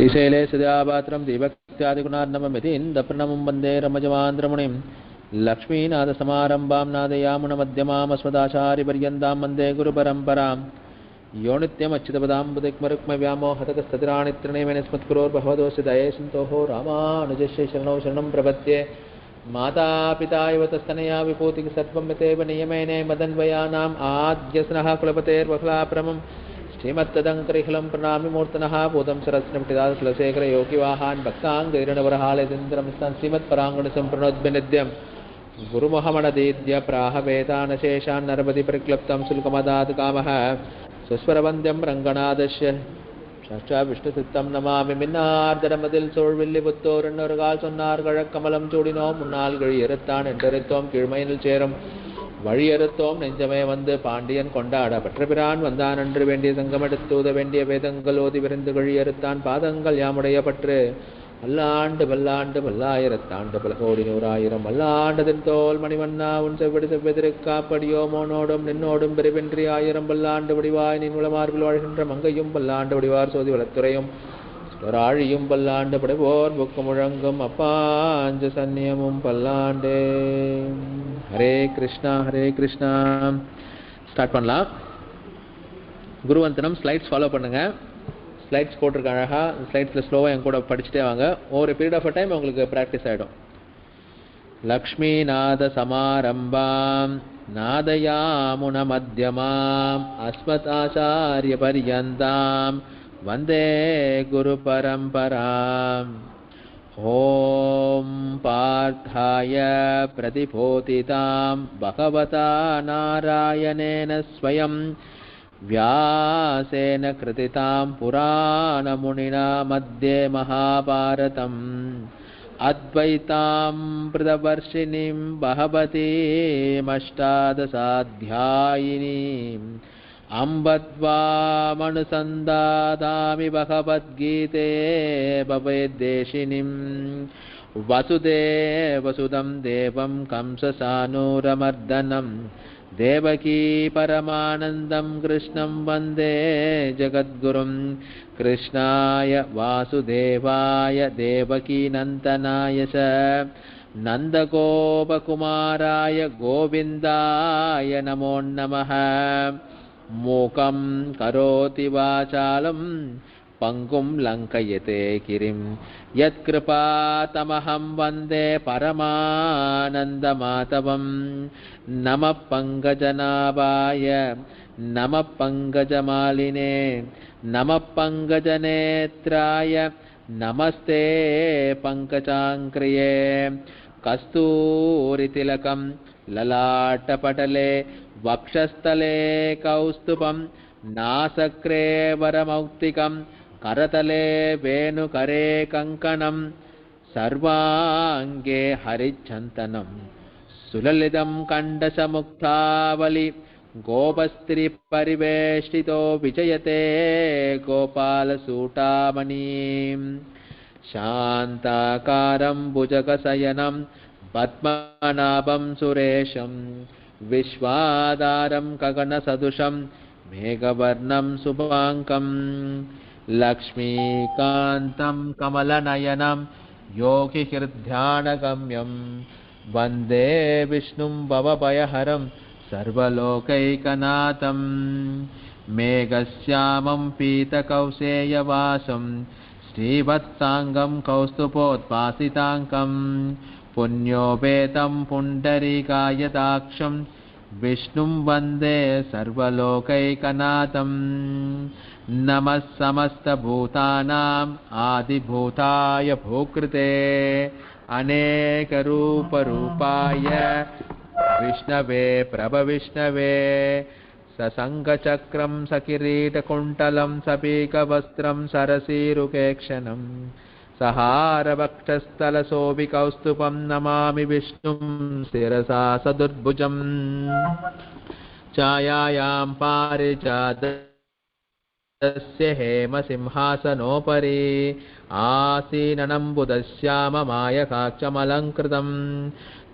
श्रीशैले सदापात्रं दीभक्त्यादिगुणार्णवमितीन्द्रप्रणमं वन्दे रमजमान्द्रमुनिं लक्ष्मीनाथसमारम्भां नादयामुनमध्यमामस्मदाचार्यपर्यन्तां वन्दे गुरुपरम्परां यो नित्यमच्युतपदाम्बुजग्मरुक्मव्यामोहतकस्तदिराणित्रिणेमेनस्मत्कुरोर्भवदोऽस्य दये सिन्धोः रामानुजस्य शरणौ शरणं प्रपद्ये माता पिता इव तस्तनया विभूतिः सर्वं यतेव नियमेने मदन्वयानाम् आद्यस्नः कुलपतेर्वखलाप्रमं श्रीमत्तदङ्करिखलं प्रणामि मूर्तनः भूतं सरस्वतीदासकुलशेखर योगिवाहान् भक्ताङ्गैरणवरहालेन्द्रं श्रीमत्पराङ्गणसम्प्रणोद्भिनिद्यं गुरुमोहमणदीद्य प्राहवेदानशेषान् नरपति परिक्लप्तं शुल्कमदात् कामः स्वस्वरवन्द्यं रङ्गनादस्य சாட்சா விஷ்ணு சித்தம் நமாமி மின்னார்தரமதில் சோழ்வில்லி புத்தோர் இன்னொருகால் சொன்னார் கழக்கமலம் சூடினோம் முன்னால் கிழி எருத்தான் என்றெருத்தோம் கீழ்மையினில் சேரும் வழி எருத்தோம் நெஞ்சமே வந்து பாண்டியன் கொண்டாட பற்றபிரான் வந்தான் என்று வேண்டிய சங்கமெடுத்தூத வேண்டிய வேதங்கள் ஓதி விருந்து கிழி எருத்தான் பாதங்கள் யாமுடைய பற்று அல்லாண்டு பல்லாண்டு பல்லாயிரத்தாண்டு பல கோடி நூறாயிரம் அல்லாண்டதின் தோல் மணிவண்ணா உன் செவ்வடி செவ்வெதிருக்காப்படியோ மோனோடும் நின்னோடும் பெருவென்றி ஆயிரம் பல்லாண்டு வடிவாய் நின் உளமார்பில் வாழ்கின்ற மங்கையும் பல்லாண்டு வடிவார் சோதி வளத்துறையும் சுடராழியும் பல்லாண்டு படைவோர் புக்கு முழங்கும் அப்பாஞ்ச சன்னியமும் பல்லாண்டே. ஹரே கிருஷ்ணா ஹரே கிருஷ்ணா. ஸ்டார்ட் பண்ணலாம். குருவந்தனம் ஸ்லைட்ஸ் ஃபாலோ பண்ணுங்க. ஸ்லைட்ஸ் போட்டிருக்க அழகாக ஸ்லைட்ஸில் ஸ்லோவாக என் கூட படிச்சுட்டே வாங்க. ஒரு பீரியட் ஆஃப் டைம் உங்களுக்கு ப்ராக்டிஸ் ஆகிடும். லக்ஷ்மீநாத சமாரம்பாம் நாதயாமுன மத்தியமாம் அஸ்மதாச்சாரிய பர்யந்தாம் வந்தே குரு பரம்பராம். ஓம் பார்த்தாய பிரதிபோதிதாம் பகவதா நாராயணேன ஸ்வயம் व्यासेन कृतितां पुराणमुनिना मध्ये महाभारतम् अद्वैतां प्रदवर्शिनीं बहवतीमष्टादशाध्यायिनीम् अम्बद्वामनुसन्धातामि भगवद्गीते भवेद्देशिनीं वसुदेवसुदं देवं कंससानूरमर्दनम् देवकी परमानन्दं कृष्णं वन्दे जगद्गुरुं. कृष्णाय वासुदेवाय देवकीनन्दनाय च नन्दगोपकुमाराय गोविन्दाय नमो नमः. मूकं करोति वाचालं पंगुं लङ्कयते गिरिं यत्कृपातमहं वन्दे परमानन्दमाधवं. नमः पङ्कजनाभाय नमः पङ्कजमालिने नमः पङ्कजनेत्राय नमस्ते पङ्कजाङ्क्रिये. कस्तूरितिलकं ललाटपटले वक्षस्थले कौस्तुभं नासक्रे वरमौक्तिकं करतले वेणुकरे कङ्कणं सर्वाङ्गे हरिचन्दनं सुललितं कण्डसमुक्तावलि गोपस्त्री परिवेष्टितो विजयते गोपालसूटामणिं. शान्ताकारं भुजगशयनं पद्मनाभं सुरेशं विश्वाधारं गगनसदृशं मेघवर्णं शुभाङ्गं. लक्ष्मीकान्तं कमलनयनं योगिहृद्ध्यानगम्यं वन्दे विष्णुं भवभयहरं सर्वलोकैकनाथं. मेघश्यामं पीतकौशेयवासं श्रीवत्साङ्गं कौस्तुभोद्भासिताङ्कं पुण्योपेतं पुण्डरीकायदाक्षं विष्णुं वन्दे सर्वलोकैकनाथं. नमः समस्तभूतानाम् आदिभूताय भूकृते अनेकरूपरूपाय विष्णवे प्रभविष्णवे. ससङ्गचक्रं सकिरीटकुण्डलं सपीकवस्त्रं सरसीरुकेक्षणं सहारवक्षस्थलशोभिकौस्तुभं नमामि विष्णुं शिरसा सदुर्भुजं. छायायां पारिजातस्य हेमसिंहासनोपरि आसीननं बुधश्याममायकाक्षमलङ्कृतं.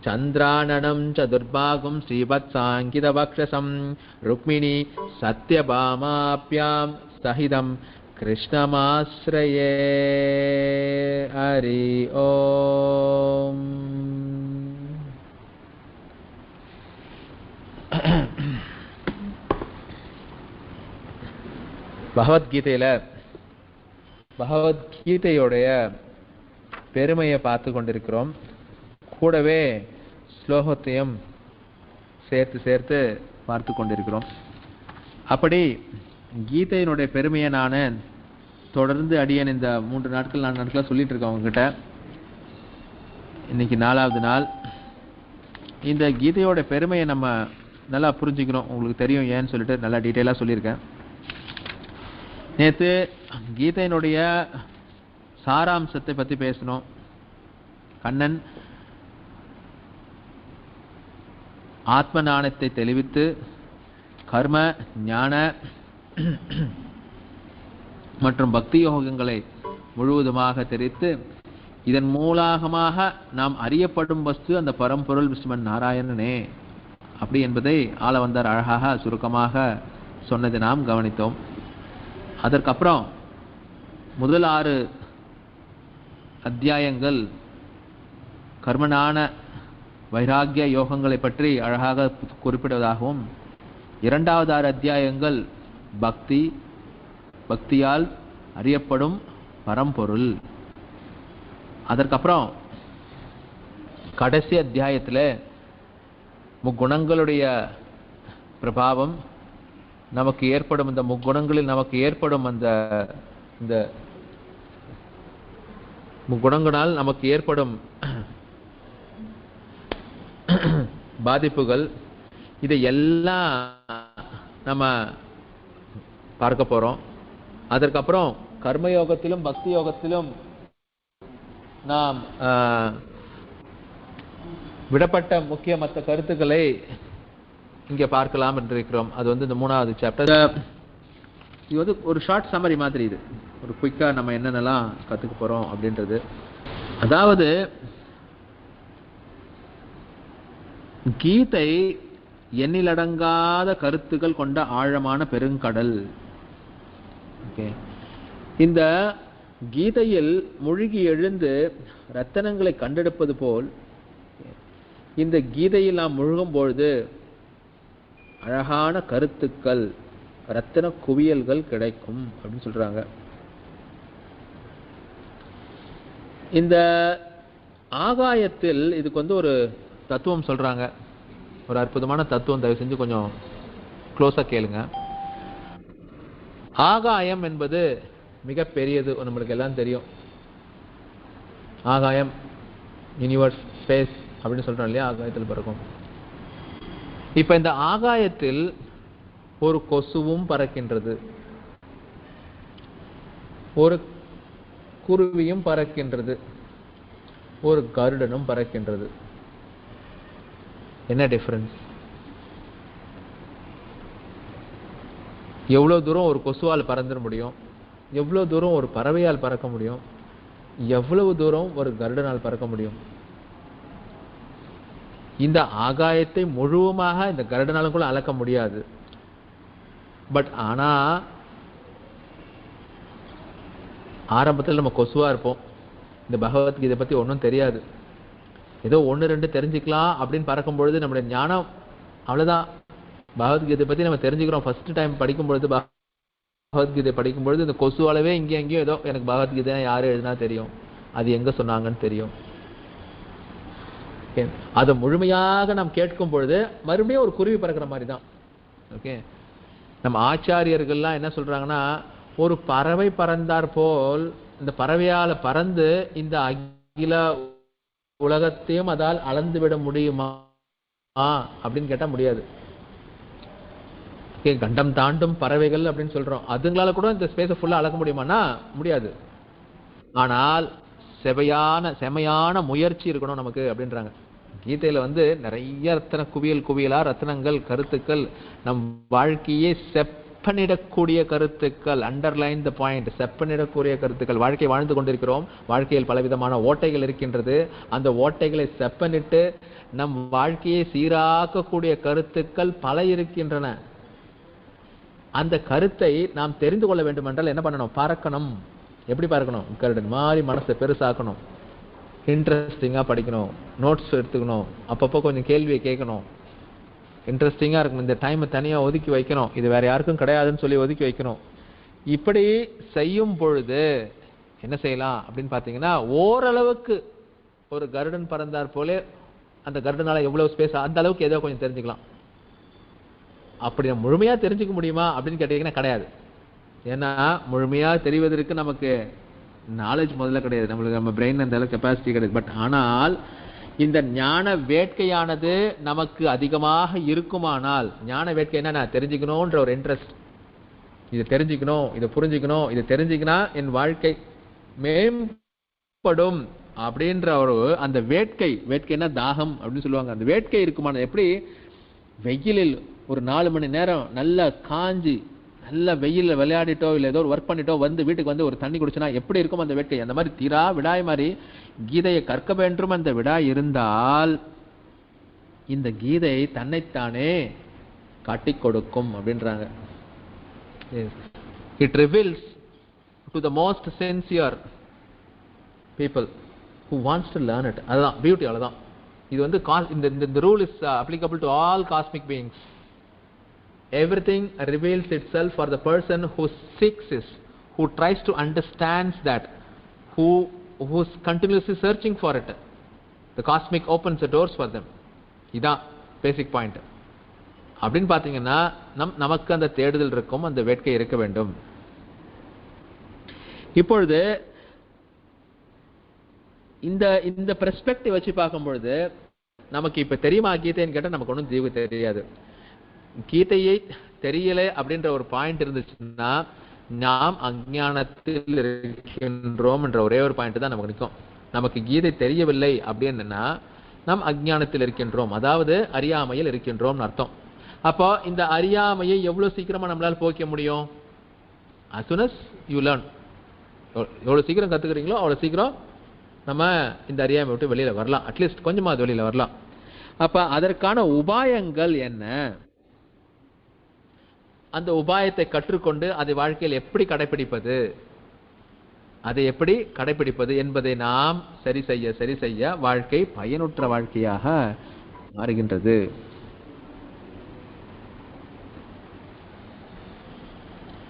चन्द्राननं चतुर्बाहुं श्रीवत्साङ्कितवक्षसं रुक्मिणी सत्यभामाभ्यां सहितं कृष्णमाश्रये हरि ओम. பகவத்கீதையோடைய பெருமையை பார்த்து கொண்டிருக்கிறோம். கூடவே ஸ்லோகத்தையும் சேர்த்து சேர்த்து பார்த்து கொண்டிருக்கிறோம். அப்படி கீதையினுடைய பெருமையை நான் தொடர்ந்து அடியேன் இந்த 3 நாட்கள் 4 நாட்களாக சொல்லிட்டு இருக்கேன் உங்ககிட்ட. இன்னைக்கு 4வது நாள். இந்த கீதையோட பெருமையை நம்ம நல்லா புரிஞ்சுக்கணும். உங்களுக்கு தெரியும் ஏன்னு சொல்லிட்டு நல்லா டீட்டெயிலாக சொல்லியிருக்கேன். நேற்று கீதையினுடைய சாராம்சத்தை பற்றி பேசணும். கண்ணன் ஆத்ம ஞானத்தை தெளிவித்து கர்ம ஞான மற்றும் பக்தி யோகங்களை முழுவதுமாக தெரிவித்து இதன் மூலமாக நாம் அறியப்படும் வஸ்து அந்த பரம்பொருள் ஸ்ரீமன் நாராயணனே அப்படி என்பதை ஆளவந்தார் அழகாக சுருக்கமாக சொன்னதை நாம் கவனித்தோம். அதற்கப்புறம் முதல் 6 அத்தியாயங்கள் கர்மஞான வைராகிய யோகங்களை பற்றி அழகாக குறிப்பிடுவதாகவும் 2வது 6 அத்தியாயங்கள் பக்தியால் அறியப்படும் பரம்பொருள். அதற்கப்புறம் கடைசி அத்தியாயத்தில் முக்குணங்களுடைய பிரபாவம், நமக்கு ஏற்படும் இந்த முக்குணங்களில் நமக்கு ஏற்படும் இந்த முக்குணங்களால் நமக்கு ஏற்படும் பாதிப்புகள், இதை எல்லாம் நம்ம பார்க்க போறோம். அதற்கப்புறம் கர்மயோகத்திலும் பக்தி யோகத்திலும் நாம் விடப்பட்ட முக்கிய மற்ற கருத்துக்களை இங்கே பார்க்கலாம் என்று இருக்கிறோம். அது இந்த 3வது சாப்டர். இது ஒரு ஷார்ட் சம்மரி மாதிரி. இது ஒரு குயிக்கா நம்ம என்னென்னலாம் கற்றுக்க போறோம் அப்படின்றது. அதாவது கீதை எண்ணிலடங்காத கருத்துக்கள் கொண்ட ஆழமான பெருங்கடல். இந்த கீதையில் மூழ்கி எழுந்து ரத்தனங்களை கண்டெடுப்பது போல் இந்த கீதையில் நாம் முழுகும் பொழுது அழகான கருத்துக்கள், ரத்தின குவியல்கள் கிடைக்கும் அப்படின்னு சொல்றாங்க. இந்த ஆகாயத்தில் இதுக்கு ஒரு தத்துவம் சொல்றாங்க. ஒரு அற்புதமான தத்துவம். தயவு செஞ்சு கொஞ்சம் க்ளோஸா கேளுங்க. ஆகாயம் என்பது மிக பெரியது. நம்மளுக்கு எல்லாம் தெரியும். ஆகாயம், யூனிவர்ஸ், ஸ்பேஸ் அப்படின்னு சொல்றோம் இல்லையா? ஆகாயத்தில் பறக்கும். இப்ப இந்த ஆகாயத்தில் ஒரு கொசுவும் பறக்கின்றது, ஒரு குருவியும் பறக்கின்றது, ஒரு கருடனும் பறக்கின்றது. என்ன டிஃபரன்ஸ்? எவ்வளவு தூரம் ஒரு கொசுவால் பறந்துட முடியும், எவ்வளவு தூரம் ஒரு பறவையால் பறக்க முடியும், எவ்வளவு தூரம் ஒரு கருடனால் பறக்க முடியும்? இந்த ஆகாயத்தை முழுவதுமாக இந்த கருடனாலும் கூட அளக்க முடியாது. பட் ஆனா ஆரம்பத்தில் நம்ம கொசுவா இருப்போம். இந்த பகவத்கீதை பத்தி ஒன்றும் தெரியாது, ஏதோ 1-2 தெரிஞ்சுக்கலாம் அப்படின்னு பறக்கும் பொழுது நம்முடைய ஞானம் அவ்வளவுதான். பகவத்கீதை பத்தி நம்ம தெரிஞ்சுக்கிறோம். ஃபர்ஸ்ட் டைம் படிக்கும் பொழுது, பகவத்கீதை படிக்கும் பொழுது இந்த கொசுவாலவே இங்கே எங்கேயும் ஏதோ எனக்கு பகவத்கீதை யாரு எழுதினா தெரியும், அது எங்க சொன்னாங்கன்னு தெரியும். அதை முழுமையாக நாம் கேட்கும் பொழுது மறுபடியும் ஒரு குருவி பறக்கிற மாதிரி தான். ஓகே, நம்ம ஆச்சாரியர்கள்லாம் என்ன சொல்றாங்கன்னா, ஒரு பறவை பறந்தார் போல் இந்த பறவையால பறந்து இந்த அகில உலகத்தையும் அதால் அளந்து விட முடியுமா அப்படின்னு கேட்டா முடியாது. கண்டம் தாண்டும் பறவைகள் அப்படின்னு சொல்றோம். அதுங்களால கூட இந்த ஸ்பேஸை ஃபுல்லா அளக்க முடியுமானா முடியாது. ஆனால் செமையான முயற்சி இருக்கணும் நமக்கு அப்படின்றாங்க. கீதையில நிறைய ரத்தன குவியலா ரத்தனங்கள், கருத்துக்கள், நம் வாழ்க்கையை செப்பனிடக்கூடிய கருத்துக்கள். Underline the point. செப்பனிடக்கூடிய கருத்துக்கள். வாழ்க்கை வாழ்ந்து கொண்டிருக்கிறோம். வாழ்க்கையில் பலவிதமான ஓட்டைகள் இருக்கின்றது. அந்த ஓட்டைகளை செப்பனிட்டு நம் வாழ்க்கையை சீராக்கக்கூடிய கருத்துக்கள் பல இருக்கின்றன. அந்த கருத்தை நாம் தெரிந்து கொள்ள வேண்டும் என்றால் என்ன பண்ணணும்? பார்க்கணும். எப்படி பார்க்கணும்? கருடன் மாதிரி மனசை பெருசாக்கணும், இன்ட்ரெஸ்டிங்காக படிக்கணும், நோட்ஸ் எடுத்துக்கணும், அப்பப்போ கொஞ்சம் கேள்வியை கேட்கணும், இன்ட்ரெஸ்டிங்காக இருக்கணும், இந்த டைமை தனியாக ஒதுக்கி வைக்கணும், இது வேற யாருக்கும் கிடையாதுன்னு சொல்லி ஒதுக்கி வைக்கணும். இப்படி செய்யும் பொழுது என்ன செய்யலாம் அப்படின்னு பார்த்தீங்கன்னா, ஓரளவுக்கு ஒரு கருடன் பறந்தார் போல அந்த கருடனால எவ்வளவு ஸ்பேஸ் அந்த அளவுக்கு ஏதோ கொஞ்சம் தெரிஞ்சுக்கலாம். அப்படி முழுமையா தெரிஞ்சுக்க முடியுமா அப்படின்னு கேட்டீங்கன்னா கிடையாது. ஏன்னா முழுமையா தெரிவதற்கு நமக்கு நாலேஜ் முதல்ல கிடையாது, நம்மளுக்கு நம்ம பிரெயின் அந்த அளவுக்கு கெப்பாசிட்டி கிடையாது. பட் ஆனால் இந்த ஞான வேட்கையானது நமக்கு அதிகமாக இருக்குமானால், ஞான வேட்கை என்ன, நான் தெரிஞ்சுக்கணும்ன்ற ஒரு இன்ட்ரெஸ்ட், இது தெரிஞ்சுக்கணும், இதை புரிஞ்சுக்கணும், இதை தெரிஞ்சுக்கினா என் வாழ்க்கை மேம்படும் அப்படின்ற ஒரு அந்த வேட்கைன்னா தாகம் அப்படின்னு சொல்லுவாங்க. அந்த வேட்கை இருக்குமான, எப்படி வெயிலில் ஒரு 4 மணி நேரம் நல்லா காஞ்சி நல்லா வெயிலில் விளையாடிட்டோ இல்லை ஏதோ ஒரு ஒர்க் பண்ணிட்டோ வந்து வீட்டுக்கு வந்து ஒரு தண்ணி குடிச்சுனா எப்படி இருக்கும் அந்த வேட்கை, அந்த மாதிரி தீரா விடாய் மாதிரி கீதையை கற்க வேண்டும் அந்த விடாய் இருந்தால் இந்த கீதை தன்னைத்தானே காட்டிக் கொடுக்கும் அப்படின்றாங்க. It reveals to the most sincere people who wants to learn it. அதுதான் பியூட்டி, அவ்வளவுதான். இது வந்து இந்த rule is applicable to all cosmic beings. Everything reveals itself for the person who seeks it, who tries to understand that, who's continuously searching for it. The cosmic opens the doors for them. இதான் பேசிக் point. அப்படின்னு பார்த்தீங்கன்னா நமக்கு அந்த தேடுதல் இருக்கும், அந்த வேட்கை இருக்க வேண்டும். இப்பொழுது இந்த பெர்ஸ்பெக்டிவ் வச்சு பார்க்கும்பொழுது நமக்கு இப்ப தெரியுமா கீதைன்னு கேட்டால் நமக்கு ஒன்றும் ஜீவு தெரியாது. கீதையை தெரியல அப்படின்ற ஒரு பாயிண்ட் இருந்துச்சுன்னா நாம் அஞ்ஞானத்தில் இருக்கின்றோம் என்ற ஒரே ஒரு பாயிண்ட் தான் நமக்கு நிற்கும். நமக்கு கீதை தெரியவில்லை அப்படின்னா நாம் அஞ்ஞானத்தில் இருக்கின்றோம், அதாவது அறியாமையில் இருக்கின்றோம் அர்த்தம். அப்போ இந்த அறியாமையை எவ்வளவு சீக்கிரமா நம்மளால போக்க முடியும்? as soon as you learn, எவ்வளவு சீக்கிரம் கத்துக்கிறீங்களோ அவ்வளவு சீக்கிரம் நம்ம இந்த அறியாமை விட்டு வெளியில வரலாம், அட்லீஸ்ட் கொஞ்சமா அது வெளியில வரலாம். அப்ப அதற்கான உபாயங்கள் என்ன, அந்த உபாயத்தை கற்றுக்கொண்டு அதை வாழ்க்கையில் எப்படி கடைபிடிப்பது, அதை எப்படி கடைபிடிப்பது என்பதை நாம் சரி செய்ய வாழ்க்கை பயனுற்ற வாழ்க்கையாக மாறுகின்றது.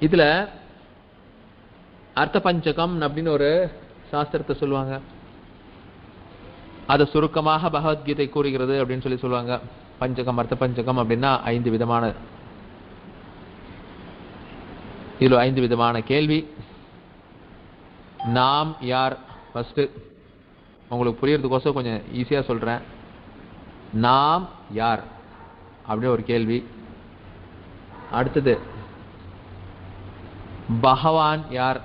இதுல அர்த்த பஞ்சகம் அப்படின்னு ஒரு சாஸ்திரத்தை சொல்லுவாங்க. அதை சுருக்கமாக பகவத்கீதை கூறுகிறது அப்படின்னு சொல்லுவாங்க. பஞ்சகம், அர்த்த பஞ்சகம் அப்படின்னா 5 விதமான, இதுல 5 விதமான கேள்வி. நாம் யார்? ஃபர்ஸ்ட் உங்களுக்கு புரியறதுக்கோசம் கொஞ்சம் ஈஸியா சொல்றேன். நாம் யார் அப்படின்னு ஒரு கேள்வி. அடுத்தது பகவான் யார்?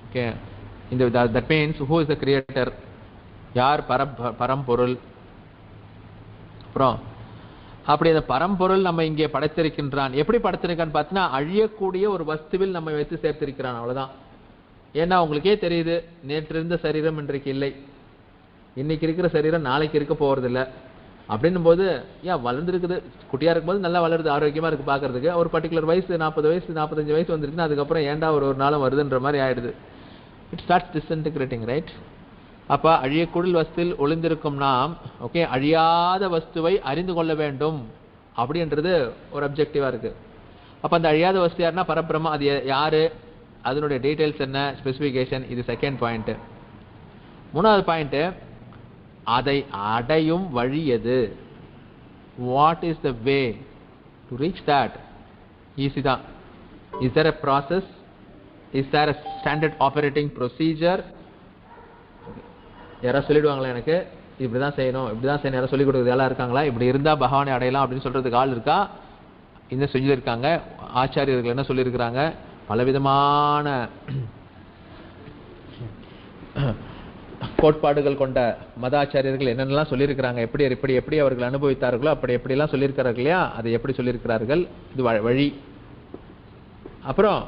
ஓகே, இந்த that means who is the creator, யார் பரம்பொருள். அப்புறம் அப்படி அந்த பரம்பொருள் நம்ம இங்கே படைத்திருக்கின்றான். எப்படி படைத்திருக்கான்னு பார்த்தீங்கன்னா அழியக்கூடிய ஒரு வஸ்துவில் நம்ம வைத்து சேர்த்திருக்கிறான், அவ்வளவுதான். ஏன்னா உங்களுக்கே தெரியுது, நேற்று இருந்த சரீரம் இன்றைக்கு இல்லை, இன்னைக்கு இருக்கிற சரீரம் நாளைக்கு இருக்க போறது இல்லை. அப்படின்னும் போது ஏன் வளர்ந்துருக்குது, குட்டியா இருக்கும்போது நல்லா வளருது, ஆரோக்கியமா இருக்கு பாக்குறதுக்கு. ஒரு பர்டிகுலர் வயசு 40 வயசு 45 வயசு வந்துருக்குன்னா அதுக்கப்புறம் ஏன்டா ஒரு நாளும் வருதுன்ற மாதிரி ஆயிடுது. It starts disintegrating, right? அப்ப அழியக்கூடிய வஸ்துவில் ஒளிந்திருக்கும் நாம், ஓகே, அழியாத வஸ்துவை அறிந்து கொள்ள வேண்டும் அப்படின்றது ஒரு அப்ஜெக்டிவா இருக்கு. அப்ப அந்த அழியாத வஸ்து யாருன்னா பரபிரம்மம். அது யாரு, அதனுடைய டீடைல்ஸ் என்ன, ஸ்பெசிபிகேஷன், இது செகண்ட் பாயிண்ட். மூணாவது பாயிண்ட், அதை அடையும் வழி எது? What is the way to reach that? Easy தான். Is there a process? Is there a standard operating procedure? யாராவது சொல்லிடுவாங்களா எனக்கு இப்படிதான் செய்யணும், இப்படிதான் செய்யணும், யாராவது சொல்லிக் கொடுக்குறது எல்லாம் இருக்காங்களா? இப்படி இருந்தா பகவானை அடையலாம் அப்படின்னு சொல்றதுக்கு ஆள் இருக்கா? இன்னும் சொல்லியிருக்காங்க ஆச்சாரியர்கள், என்ன சொல்லியிருக்கிறாங்க? பலவிதமான கோட்பாடுகள் கொண்ட மதாச்சாரியர்கள் என்னென்னலாம் சொல்லியிருக்கிறாங்க, எப்படி அவர்கள் அனுபவித்தார்களோ அப்படி எப்படிலாம் சொல்லியிருக்கிறார்கள் இல்லையா, அதை எப்படி சொல்லியிருக்கிறார்கள், இது வழி. அப்புறம்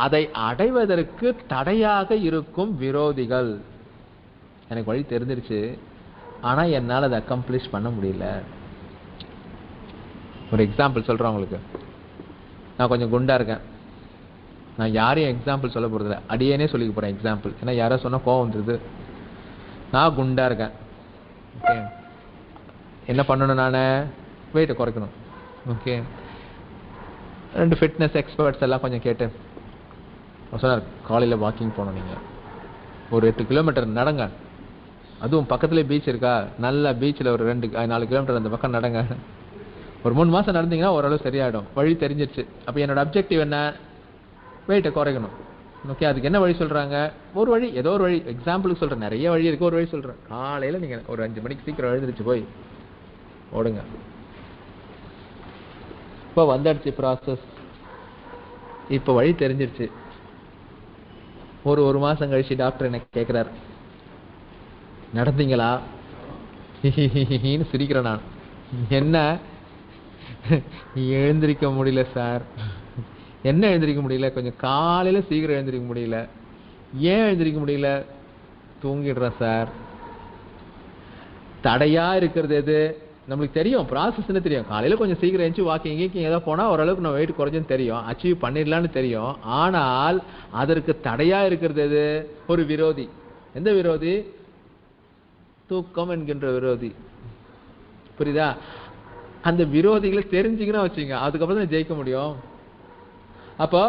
அதை அடைவதற்கு தடையாக இருக்கும் விரோதிகள். எனக்கு வழி தெரிஞ்சிருச்சு, ஆனா என்னால் அதை அக்கம்ப்ளிஷ் பண்ண முடியல. ஒரு எக்ஸாம்பிள் சொல்கிறேன் உங்களுக்கு. நான் கொஞ்சம் குண்டாக இருக்கேன். நான் யாரையும் எக்ஸாம்பிள் சொல்ல போகிறதில்ல, அடியேனே சொல்லிக்க போகிறேன் எக்ஸாம்பிள். ஏன்னா யாரோ சொன்னால் கோவம் வந்துடுது. நான் குண்டாக இருக்கேன். ஓகே, என்ன பண்ணணும்? நான் வெயிட்டை குறைக்கணும். ஓகே, 2 ஃபிட்னஸ் எக்ஸ்பர்ட்ஸ் எல்லாம் கொஞ்சம் கேட்டு சொன்னார், காலையில் வாக்கிங் போகணும், நீங்கள் ஒரு 8 கிலோமீட்டர் நடங்க, அதுவும் பக்கத்துலேயே பீச் இருக்கா, நல்ல பீச்சில் ஒரு 2-4 கிலோமீட்டர் அந்த பக்கம் நடங்க. ஒரு 3 மாதம் நடந்தீங்கன்னா ஓரளவு சரியாயிடும். வழி தெரிஞ்சிருச்சு. அப்போ என்னோட அப்ஜெக்டிவ் என்ன? வெயிட்டை குறைக்கணும். ஓகே, அதுக்கு என்ன வழி சொல்கிறாங்க? ஒரு வழி, ஏதோ ஒரு வழி, எக்ஸாம்பிளுக்கு சொல்கிறேன், நிறைய வழி இருக்குது, ஒரு வழி சொல்கிறேன். காலையில் நீங்கள் ஒரு 5 மணிக்கு சீக்கிரம் எழுந்திரிச்சு போய் ஓடுங்க. இப்போ வந்துடுச்சு ப்ராசஸ், இப்போ வழி தெரிஞ்சிருச்சு. ஒரு மாதம் கழிச்சு டாக்டர் எனக்கு கேட்குறாரு, நடந்தீங்களா? சிரிக்கிறேன் நான். என்ன? எழுந்திருக்க முடியல சார். என்ன எழுந்திருக்க முடியல? கொஞ்சம் காலையில் சீக்கிரம் எழுந்திருக்க முடியல. ஏன் எழுந்திருக்க முடியல? தூங்கிடுறேன் சார். தடையா இருக்கிறது எது? நம்மளுக்கு தெரியும், ப்ராசஸ்ன்னு தெரியும். காலையில் கொஞ்சம் சீக்கிரம் எழுந்துச்சு வாக்கிங் ஏதாவது போனால் ஓரளவுக்கு நம்ம வெயிட் குறைஞ்சுன்னு தெரியும், அச்சீவ் பண்ணிடலான்னு தெரியும். ஆனால் அதற்கு தடையா இருக்கிறது எது? ஒரு விரோதி. எந்த விரோதி? தூக்கம் என்கின்ற விரோதி. புரியுதா? அந்த விரோதிகளை தெரிஞ்சுக்கினா வச்சுங்க, அதுக்கப்புறம் தான் ஜெயிக்க முடியும். அப்போ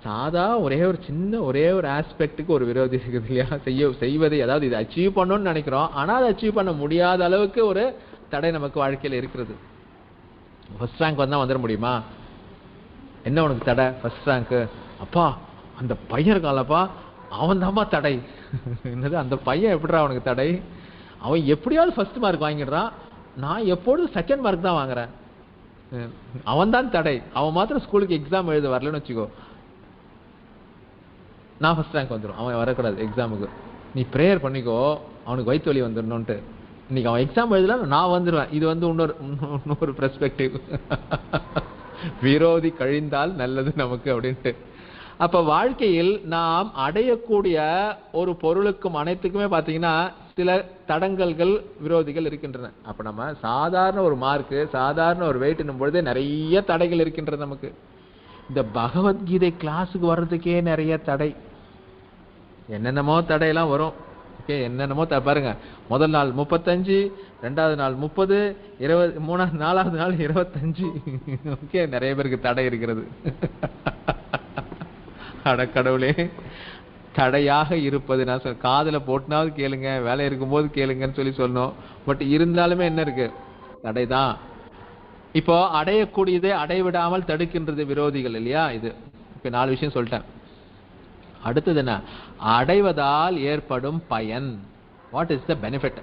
சாதா ஒரே ஒரு ஆஸ்பெக்டுக்கு ஒரு விரோதி இருக்குது இல்லையா? செய்வதை, அதாவது இதை அச்சீவ் பண்ணணும்னு நினைக்கிறோம், ஆனால் அதை அச்சீவ் பண்ண முடியாத அளவுக்கு ஒரு தடை நமக்கு வாழ்க்கையில் இருக்கிறது. ஃபர்ஸ்ட் ரேங்க் வந்தால் வந்துட முடியுமா? என்ன உனக்கு தடை? First rank. அப்பா அந்த பையன் இருக்கான்லப்பா, அவன் தான்ப்பா தடை. என்னது அந்த பையன்? எப்படிடா அவனுக்கு தடை? அவன் எப்படியாவது ஃபர்ஸ்ட் மார்க் வாங்கிடுறான், நான் எப்பொழுதும் செகண்ட் மார்க் தான் வாங்குறேன். அவன் தான் தடை. அவன் மாத்திரம் ஸ்கூலுக்கு எக்ஸாம் எழுத வரலன்னு வச்சுக்கோ, நான் ஃபர்ஸ்ட் ரேங்க் வந்துடும். அவன் வரக்கூடாது எக்ஸாமுக்கு. நீ ப்ரேயர் பண்ணிக்கோ அவனுக்கு வயிற்று வலி வந்துடணுன்ட்டு. இன்னைக்கு அவன் எக்ஸாம் எழுதலாம், நான் வந்துடுவேன். இது வந்து இன்னொரு பெர்ஸ்பெக்டிவ். விரோதி கழிந்தால் நல்லது நமக்கு அப்படின்ட்டு. அப்ப வாழ்க்கையில் நாம் அடையக்கூடிய ஒரு பொருளுக்கும் அனைத்துக்குமே பார்த்தீங்கன்னா சில தடங்கல்கள், விரோதிகள் இருக்கின்றன. அப்ப நம்ம சாதாரண ஒரு மார்க்கு, சாதாரண ஒரு வெயிட்னும் பொழுது நிறைய தடைகள் இருக்கின்றது நமக்கு. இந்த பகவத்கீதை கிளாஸுக்கு வர்றதுக்கே நிறைய தடை, என்னென்னமோ தடையெல்லாம் வரும். ஓகே, என்னென்னமோ பாருங்க, முதல் நாள் 35, 2வது நாள் 30, 20, 4வது நாள் 25. ஓகே, நிறைய பேருக்கு தடை இருக்கிறது. அடக்கடவுளே, தடையாக இருப்பது நான் காதுல போட்டுனாவது கேளுங்க, வேலை இருக்கும்போது கேளுங்கன்னு சொல்லி சொன்னோம். பட் இருந்தாலுமே என்ன இருக்கு? தடைதான். இப்போ அடையக்கூடியதை அடைவிடாமல் தடுக்கின்றது விரோதிகள் இல்லையா? இது இப்ப 4 விஷயம் சொல்லிட்டேன். அடுத்தது என்ன? அடைவதால் ஏற்படும் பயன். What is the benefit?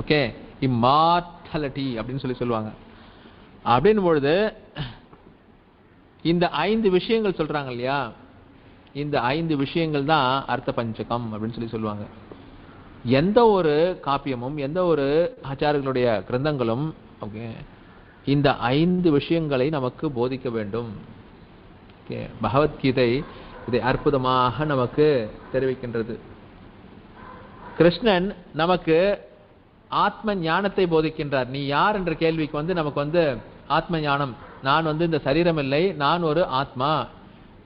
Okay, immortality அப்படின்னு சொல்லுவாங்க. அப்படின் பொழுது இந்த 5 விஷயங்கள் சொல்றாங்க இல்லையா? இந்த 5 விஷயங்கள் தான் அர்த்த பஞ்சகம் அப்படின்னு சொல்லுவாங்க. எந்த ஒரு காப்பியமும், எந்த ஒரு ஆச்சாரர்களுடைய கிரந்தங்களும் ஓகே இந்த 5 விஷயங்களை நமக்கு போதிக்க வேண்டும். ஓகே, பகவத்கீதை இதை அற்புதமாக நமக்கு தெரிவிக்கின்றது. கிருஷ்ணன் நமக்கு ஆத்ம ஞானத்தை போதிக்கின்றார். நீ யார் என்ற கேள்விக்கு நமக்கு ஆத்ம ஞானம். நான் இந்த சரீரம் இல்லை, நான் ஒரு ஆத்மா.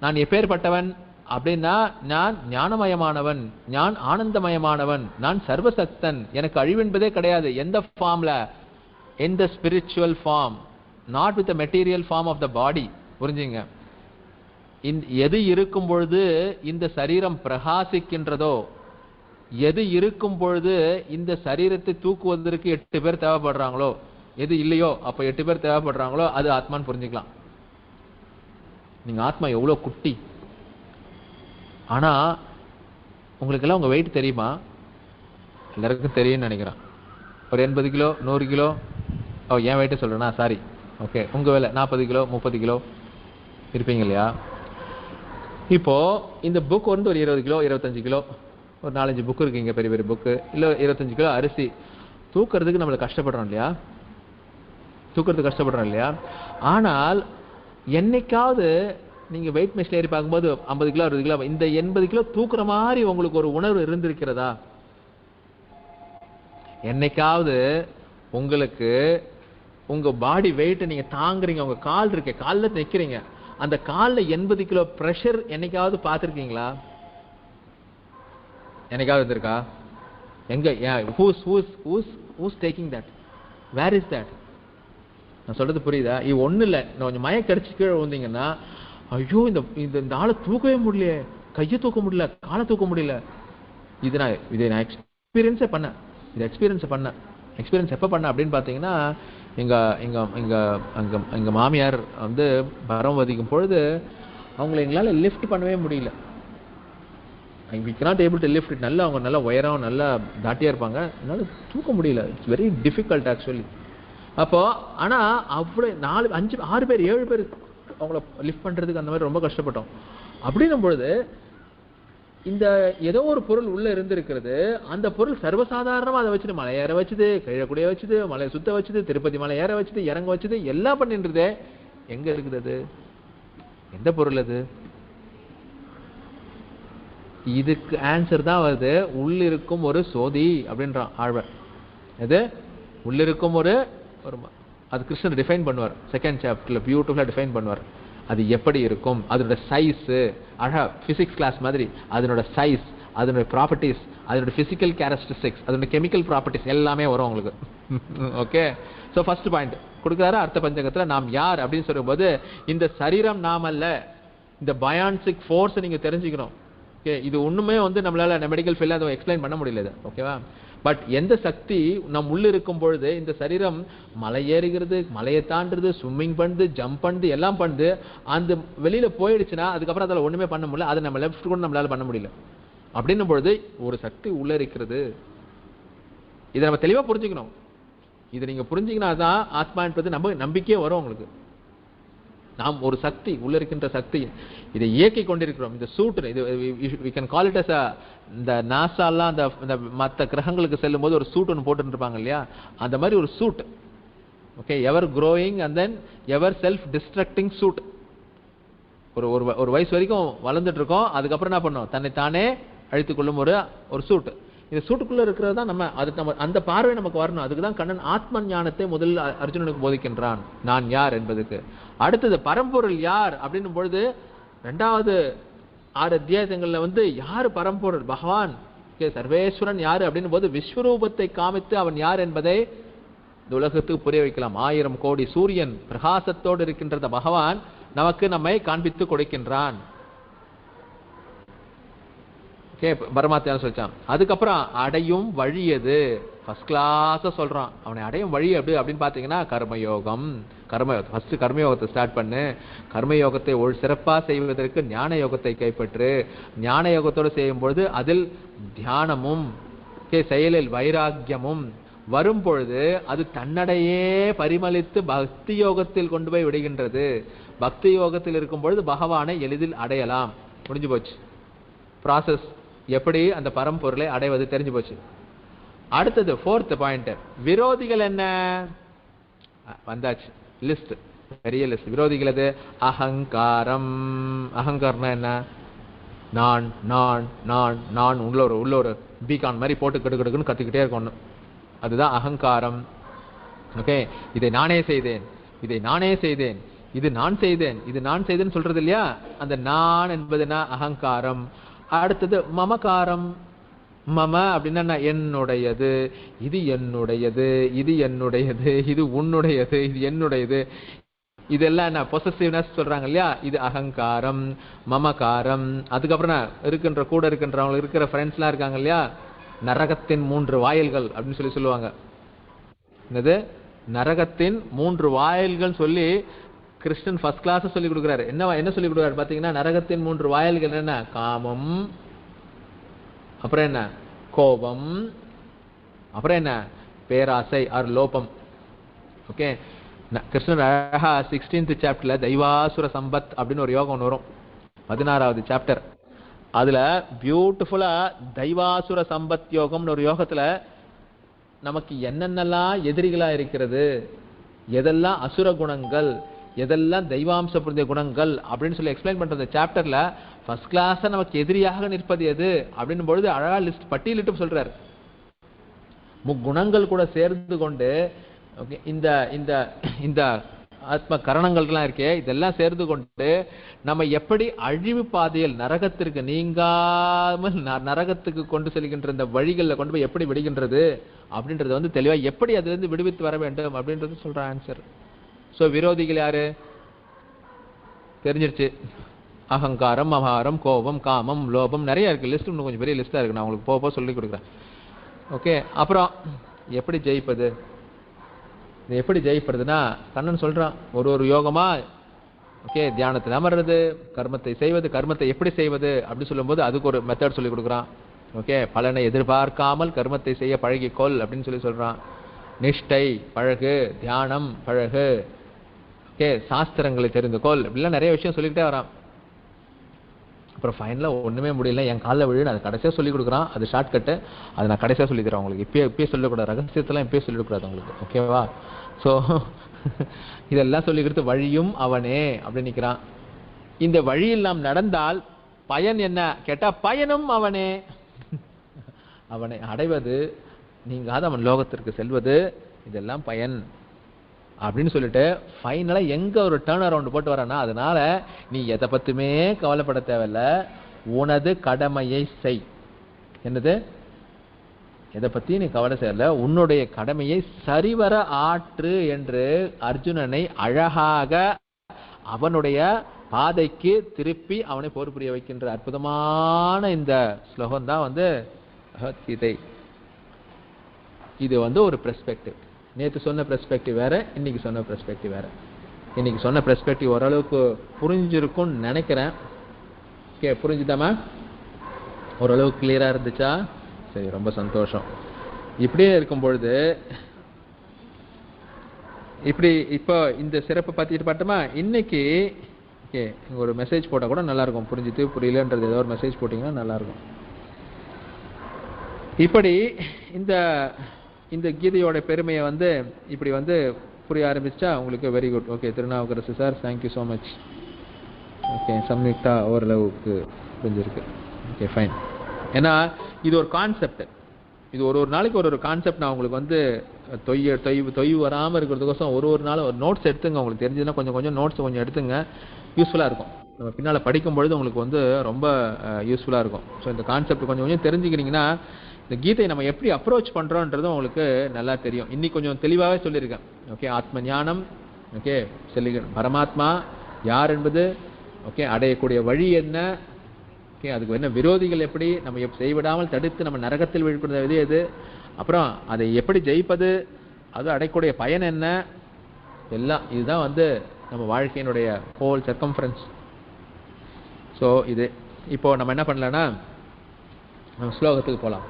நான் எப்பேற்பட்டவன் அப்படின்னா, நான் ஞானமயமானவன், நான் ஆனந்தமயமானவன், நான் சர்வசக்தன், எனக்கு அழிவென்பதே கிடையாது. எந்த ஃபார்ம்ல? in the spiritual form, not with the material form of the body. புரிஞ்சுங்க, எது இருக்கும் பொழுது இந்த சரீரம் பிரகாசிக்கின்றதோ, எது இருக்கும் பொழுது இந்த சரீரத்தை தூக்குவதற்கு 8 பேர் தேவைப்படுறாங்களோ, எது இல்லையோ அப்ப 8 பேர் தேவைப்படுறாங்களோ அது ஆத்மான்னு புரிஞ்சுக்கலாம். நீங்க ஆத்மா எவ்வளவு குட்டி. ஆனா உங்களுக்கு எல்லாம் உங்க வெயிட் தெரியுமா? எல்லாருக்கும் தெரியும்னு நினைக்கிறேன். ஒரு 80 கிலோ, 100 கிலோ. என் வெயிட்டை சொல்றேன்னா சாரி. ஓகே, உங்க வேலை 40 கிலோ, 30 கிலோ இருப்பீங்க இல்லையா? இப்போ இந்த புக் ஒரு 20 கிலோ, 25 கிலோ, ஒரு 4-5 புக் இருக்குங்க, பெரிய பெரிய புக்கு, இல்லை 25 கிலோ அரிசி தூக்கிறதுக்கு நம்மளுக்கு கஷ்டப்படுறோம் இல்லையா? தூக்கிறதுக்கு கஷ்டப்படுறோம் இல்லையா? ஆனால் என்னைக்காவது நீங்க வெயிட் மெஷின்ல ஏறி பார்க்கும்போது 50 கிலோ, 60 கிலோ, இந்த 80 கிலோ தூக்குற மாதிரி உங்களுக்கு ஒரு உணர்வு இருந்திருக்கிறதா? என்னைக்காவது உங்களுக்கு உங்க பாடி வெயிட்டை நீங்க தாங்குறீங்க, உங்க கால் இருக்கு, காலில் நிற்கிறீங்க, அந்த காலில் 80 கிலோ ப்ரெஷர் என்னைக்காவது பார்த்துருக்கீங்களா? என்னைக்காவது இருக்கா? எங்க? who's taking that? where is that? நான் சொல்றது புரியுதா? இது ஒண்ணு இல்ல, கொஞ்சம் மயக்க அடிச்சு கீழே விழுந்தீங்கன்னா, ஐயோ இந்த ஆளை தூக்கவே முடியல, கையை தூக்க முடியல, காலை தூக்க முடியல. இதை நான் எக்ஸ்பீரியன்ஸே பண்ணேன். எக்ஸ்பீரியன்ஸ் எப்போ பண்ண அப்படின்னு பார்த்தீங்கன்னா, எங்க மாமியார் வந்து பரம் வதிக்கும் பொழுது அவங்கள எங்களால் லிஃப்ட் பண்ணவே முடியல. we cannot able to lift it. அவங்க நல்லா உயரம், நல்லா தாட்டியா இருப்பாங்க, என்னால் தூக்க முடியல. It's very difficult actually. அப்போ ஆனா அவ்வளோ 4 5 6 பேர் 7 பேர் அவங்கள லிஃப்ட் பண்றதுக்கு அந்த மாதிரி ரொம்ப கஷ்டப்பட்டோம். அப்படின்னும் பொழுது இந்த ஏதோ ஒரு பொருள் உள்ள இருந்திருக்கிறது, அந்த பொருள் சர்வசாதாரணமா அதை வச்சுட்டு மலை ஏற வச்சுது, கீழக்குடிய வச்சுது, மலை சுத்த வச்சுது, திருப்பதி மலை ஏற வச்சுது, இறங்க வச்சுது, எல்லாம் பண்ணின்றதே. எங்க இருக்குது அது? எந்த பொருள் அது? இதுக்கு ஆன்சர் தான் வருது, உள்ளிருக்கும் ஒரு சோதி அப்படின்றான் ஆழ்வார். எது? உள்ளிருக்கும் ஒரு அது கிருஷ்ணன் டிஃபைன் பண்ணுவார் செகண்ட் சாப்டர்ல, பியூட்டிஃபுல்லா டிஃபைன் பண்ணுவார். அது எப்படி இருக்கும், அதனோட சைஸ், அழகா பிசிக்ஸ் கிளாஸ் மாதிரி அதனோட சைஸ், அதனுடைய ப்ராப்பர்ட்டிஸ், அதனோட பிசிக்கல் கேரக்டரிஸ்டிக்ஸ், அதனோட கெமிக்கல் ப்ராப்பர்ட்டிஸ் எல்லாமே வரும் உங்களுக்கு. ஓகே, ஸோ ஃபர்ஸ்ட் பாயிண்ட் கொடுக்குறாரு அர்த்த பஞ்சகத்தில். நாம் யார் அப்படின்னு சொல்லும்போது, இந்த சரீரம் நாம் அல்ல, இந்த பயான்சிக் ஃபோர்ஸை நீங்க தெரிஞ்சுக்கணும். ஓகே, இது ஒண்ணுமே வந்து நம்மளால மெடிக்கல் ஃபீல்ட்ல அதை எக்ஸ்பிளைன் பண்ண முடியல. ஓகேவா? பட் எந்த சக்தி நம் உள்ள இருக்கும் பொழுது இந்த சரீரம் மலை ஏறுகிறது, மலையை தாண்டுறது, ஸ்விம்மிங் பண்ணுது, ஜம்ப் பண்ணுது, எல்லாம் பண்ணுது, அந்த வெளியில போயிடுச்சுன்னா அதுக்கப்புறம் அதில் ஒண்ணுமே பண்ண முடியல, அதை நம்ம லெஃப்ட் கூட நம்மளால பண்ண முடியல. அப்படின்னும் பொழுது ஒரு சக்தி உள்ள இருக்கிறது. இதை நம்ம தெளிவா புரிஞ்சுக்கணும். இதை நீங்க புரிஞ்சுக்கினா தான் ஆத்மான்றது நம்ம நம்பிக்கையே வரும் உங்களுக்கு. நாம் ஒரு சக்தி, உள்ள இருக்கின்ற சக்தி, இதை இயக்கி கொண்டிருக்கிறோம். இந்த சூட், இது we can call it as a, இந்த நாசாலாம் அந்த மற்ற கிரகங்களுக்கு செல்லும் போது ஒரு சூட் ஒன்று போட்டு இருப்பாங்க இல்லையா, அந்த மாதிரி ஒரு suit. Okay, ever growing and then ever self destructing suit. ஒரு வயசு வரைக்கும் வளர்ந்துட்டு இருக்கோம், அதுக்கப்புறம் என்ன பண்ணோம், தன்னை தானே அழித்துக் கொள்ளும் ஒரு சூட். இந்த சூட்டுக்குள்ள இருக்கிறது தான் நம்ம அந்த பார்வை நமக்கு வரணும். அதுக்கு தான் கண்ணன் ஆத்ம ஞானத்தை முதல் அர்ஜுனனுக்கு போதிக்கின்றான், நான் யார் என்பதுக்கு. அடுத்தது பரம்பொருள் யார் அப்படின்னும் பொழுது 2வது 6 அத்தியாயங்கள்ல வந்து யாரு பரம்பொருள், பகவான் சர்வேஸ்வரன் யாரு அப்படின்னும் போது விஸ்வரூபத்தை காமித்து அவன் யார் என்பதை இந்த உலகத்துக்கு புரிய வைக்கலாம். 1000 கோடி சூரியன் பிரகாசத்தோடு இருக்கின்ற பகவான் நமக்கு நம்மை காண்பித்து கொடுக்கின்றான். பரமாத்மா சொல்லிச்சான். அதுக்கப்புறம் அடையும் வழி எது, ஃபர்ஸ்ட் கிளாஸா சொல்றான். அவனை அடையும் வழி அப்படின்னு பாத்தீங்கன்னா கர்மயோகம். ஃபர்ஸ்ட் கர்மயோகத்தை ஸ்டார்ட் பண்ணு. கர்மயோகத்தை ஒரு சிறப்பா செய்வதற்கு ஞான யோகத்தை கைப்பற்று. ஞான யோகத்தோடு செய்யும் பொழுது அதில் தியானமும் செயலில் வைராக்கியமும் வரும் பொழுது அது தன்னடையே பரிமளித்து பக்தி யோகத்தில் கொண்டு போய் விடுகின்றது. பக்தி யோகத்தில் இருக்கும் பொழுது பகவானை எளிதில் அடையலாம். முடிஞ்சு போச்சு ப்ராசஸ். எப்படி அந்த பரம்பொருளை அடைவது தெரிஞ்சு போச்சு. அடுத்தது 4th பாயிண்ட், விரோதிகள் என்ன வந்தாச்சு. லிஸ்ட், பெரிய லிஸ்ட். விரோதிகள் அது அகங்காரம். அகங்காரம்னா என்ன? நான் நான் நான் நான் உள்ளொரு பீகான் மாதிரி போட்டு கெடுக்கெடுக்குன்னு கத்திக்கிட்டே இருக்கணும். அதுதான் அகங்காரம். ஓகே, இதை நானே செய்தேன், இதை நானே செய்தேன், இது நான் செய்தேன், இது நான் செய்தேன்னு சொல்றது இல்லையா, அந்த நான் என்பதுனா அகங்காரம். அடுத்தது மமகாரம். மம அப்படின்னா என்னுடையது, இது என்னுடையது, இது என்னுடையது, இது உன்னுடையது, இது என்னுடையது, இதெல்லாம் என்ன பொசசிவ்னஸ் சொல்றாங்க இல்லையா, இது அகங்காரம், மமகாரம். அதுக்கப்புறம் கூட இருக்கின்றவங்க இருக்கிற ஃப்ரெண்ட்ஸ்லாம் இருக்காங்க இல்லையா, நரகத்தின் 3 வாயில்கள் அப்படின்னு சொல்லுவாங்க. என்னது? நரகத்தின் 3 வாயில்கள் சொல்லி கிருஷ்ணன் ஃபர்ஸ்ட் கிளாஸ் சொல்லி கொடுக்குறாரு. என்ன சொல்லி கொடுக்குறாரு பாத்தீங்கன்னா, நரகத்தின் 3 வாயில்கள் என்ன? காமம், அப்புறம் என்ன? கோபம், அப்புறம் என்ன? பேராசை ஆர் லோபம். ஓகே, கிருஷ்ணன் அழகா 16th சாப்டர்ல தெய்வாசுர சம்பத் அப்படின்னு ஒரு யோகம் வரும், 16வது சாப்டர். அதுல பியூட்டிஃபுல்லா தெய்வாசுர சம்பத் யோகம்னு ஒரு யோகத்துல நமக்கு என்னென்னலாம் எதிரிகளா இருக்கிறது, எதெல்லாம் அசுர குணங்கள், எதெல்லாம் தெய்வாம்ச புரிந்த குணங்கள் அப்படின்னு சொல்லி எக்ஸ்பிளைன் பண்ற அந்த சாப்டர்ல ஃபர்ஸ்ட் கிளாஸா நமக்கு எதிரியாக நிற்பது எது அப்படின்னும் பொழுது அழகா லிஸ்ட் பட்டியலிட்டு சொல்றாரு. முக்குணங்கள் கூட சேர்ந்து கொண்டு ஓகே, இந்த இந்த இந்த ஆத்ம கரணங்கள்லாம் இருக்கே, இதெல்லாம் சேர்ந்து கொண்டு நம்ம எப்படி அழிவு பாதையில் நரகத்திற்கு நீங்காமல் நரகத்துக்கு கொண்டு செல்கின்ற இந்த வழிகளில் கொண்டு போய் எப்படி விடுகின்றது அப்படின்றது வந்து தெளிவா எப்படி அதிலிருந்து விடுவித்து வர வேண்டும் அப்படின்றது சொல்ற ஆன்சர். ஸோ விரோதிகள் யாரு தெரிஞ்சிருச்சு. அகங்காரம், மகாரம், கோபம், காமம், லோபம், நிறைய இருக்கு. லிஸ்ட் இன்னும் கொஞ்சம் பெரிய லிஸ்டா இருக்கு, நான் உங்களுக்கு போக சொல்லி கொடுக்குறேன். ஓகே, அப்புறம் எப்படி ஜெயிப்பது? இது எப்படி ஜெயிப்படுதுன்னா கண்ணன் சொல்றான் ஒரு ஒரு யோகமா. ஓகே, தியானத்தில் அமர்றது, கர்மத்தை செய்வது, கர்மத்தை எப்படி செய்வது அப்படி சொல்லும்போது அதுக்கு ஒரு மெத்தட் சொல்லி கொடுக்குறான். ஓகே, பலனை எதிர்பார்க்காமல் கர்மத்தை செய்ய பழகிக்கொள் அப்படின்னு சொல்லி சொல்றான். நிஷ்டை பழகு, தியானம் பழகு, ஓகே, சாஸ்திரங்களை தெரிந்து கொள், இப்படிலாம் நிறைய விஷயம் சொல்லிக்கிட்டே வரான். அப்புறம் ஃபைனலாக ஒன்றுமே முடியல, என் காலில் விழுன்னு அது கடைசியாக சொல்லிக் கொடுக்குறான். அது ஷார்ட்கட்டு, அதை நான் கடைசியாக சொல்லி தரேன் உங்களுக்கு. இப்பயே சொல்லக்கூடாது, ரகசியத்தெல்லாம் இப்பயே சொல்லிடக்கூடாது உங்களுக்கு. ஓகேவா? ஸோ இதெல்லாம் சொல்லி கொடுத்து வழியும் அவனே அப்படின்னு நிற்கிறான். இந்த வழியில் நாம் நடந்தால் பயன் என்ன கேட்டால் பயனும் அவனே. அவனை அடைவது, நீங்காத அவன் லோகத்திற்கு செல்வது, இதெல்லாம் பயன் அப்படின்னு சொல்லிட்டு ஃபைனலா எங்க ஒரு டேர்ன் அரவுண்ட் போட்டு வரானா, அதனால நீ எதை பத்தியுமே கவலைப்பட தேவையில்ல, உனது கடமையை செய். என்னது? எதை பத்தி நீ கவலை செய்யல, உன்னுடைய கடமையை சரிவர ஆற்று என்று அர்ஜுனனை அழகாக அவனுடைய பாதைக்கு திருப்பி அவனை போர் புரிய வைக்கின்ற அற்புதமான இந்த ஸ்லோகம் தான் வந்து பகவத்கீதை. இது வந்து ஒரு பெர்ஸ்பெக்டிவ். நேற்று சொன்ன பெர்ஸ்பெக்டிவ் வேற, இன்னைக்கு சொன்ன பெர்ஸ்பெக்டிவ் வேற. இன்னைக்கு சொன்ன பெர்ஸ்பெக்டிவ் ஓரளவுக்கு புரிஞ்சிருக்கும்னு நினைக்கிறேன். ஓகே, புரிஞ்சுதாமா? ஓரளவுக்கு கிளியரா இருந்துச்சா? சரி, ரொம்ப சந்தோஷம். இப்படியே இருக்கும் பொழுது இப்படி இப்போ இந்த சிறப்பை பார்த்துட்டு பார்த்தோமா. இன்னைக்கு ஓகே, ஒரு மெசேஜ் போட்டால் கூட நல்லா இருக்கும். புரிஞ்சுட்டு புரியலன்றது ஏதோ ஒரு மெசேஜ் போட்டிங்கன்னா நல்லா இருக்கும். இப்படி இந்த இந்த கீதையோட பெருமையை வந்து இப்படி வந்து புரிய ஆரம்பிச்சா உங்களுக்கு very good. Okay, Thirunavukkarasu sir, thank you so much. Okay, Samyuktha ஓரளவுக்கு புரிஞ்சிருக்கு. Okay, fine. ஏன்னா இது ஒரு கான்செப்ட். இது ஒரு ஒரு நாளைக்கு ஒரு ஒரு கான்செப்ட் நான் உங்களுக்கு வந்து தொய்வு வராமல் இருக்கிறதுக்கோசம் ஒரு நாளும் ஒரு நோட்ஸ் எடுத்துங்க. உங்களுக்கு தெரிஞ்சதுன்னா கொஞ்சம் கொஞ்சம் நோட்ஸ் கொஞ்சம் எடுத்துங்க, யூஸ்ஃபுல்லாக இருக்கும். நம்ம பின்னால் படிக்கும்பொழுது உங்களுக்கு வந்து ரொம்ப யூஸ்ஃபுல்லாக இருக்கும். ஸோ இந்த கான்செப்ட் கொஞ்சம் கொஞ்சம் தெரிஞ்சுக்கிட்டிங்கன்னா இந்த கீதையை நம்ம எப்படி அப்ரோச் பண்ணுறோன்றதும் உங்களுக்கு நல்லா தெரியும். இன்னைக்கு கொஞ்சம் தெளிவாகவே சொல்லியிருக்கேன். ஓகே, ஆத்ம ஞானம், ஓகே, பரமாத்மா யார் என்பது, ஓகே, அடையக்கூடிய வழி என்ன, ஓகே, அதுக்கு என்ன விரோதிகள் எப்படி நம்ம செய்விடாமல் தடுத்து நம்ம நரகத்தில் விழுக்கிறது எது, அப்புறம் அதை எப்படி ஜெயிப்பது, அது அடையக்கூடிய பயன் என்ன, எல்லாம் இதுதான் வந்து நம்ம வாழ்க்கையினுடைய ஹோல் சர்க்கம்ஃபரன்ஸ். ஸோ இது இப்போ நம்ம என்ன பண்ணலான்னா நம்ம ஸ்லோகத்துக்கு போகலாம்.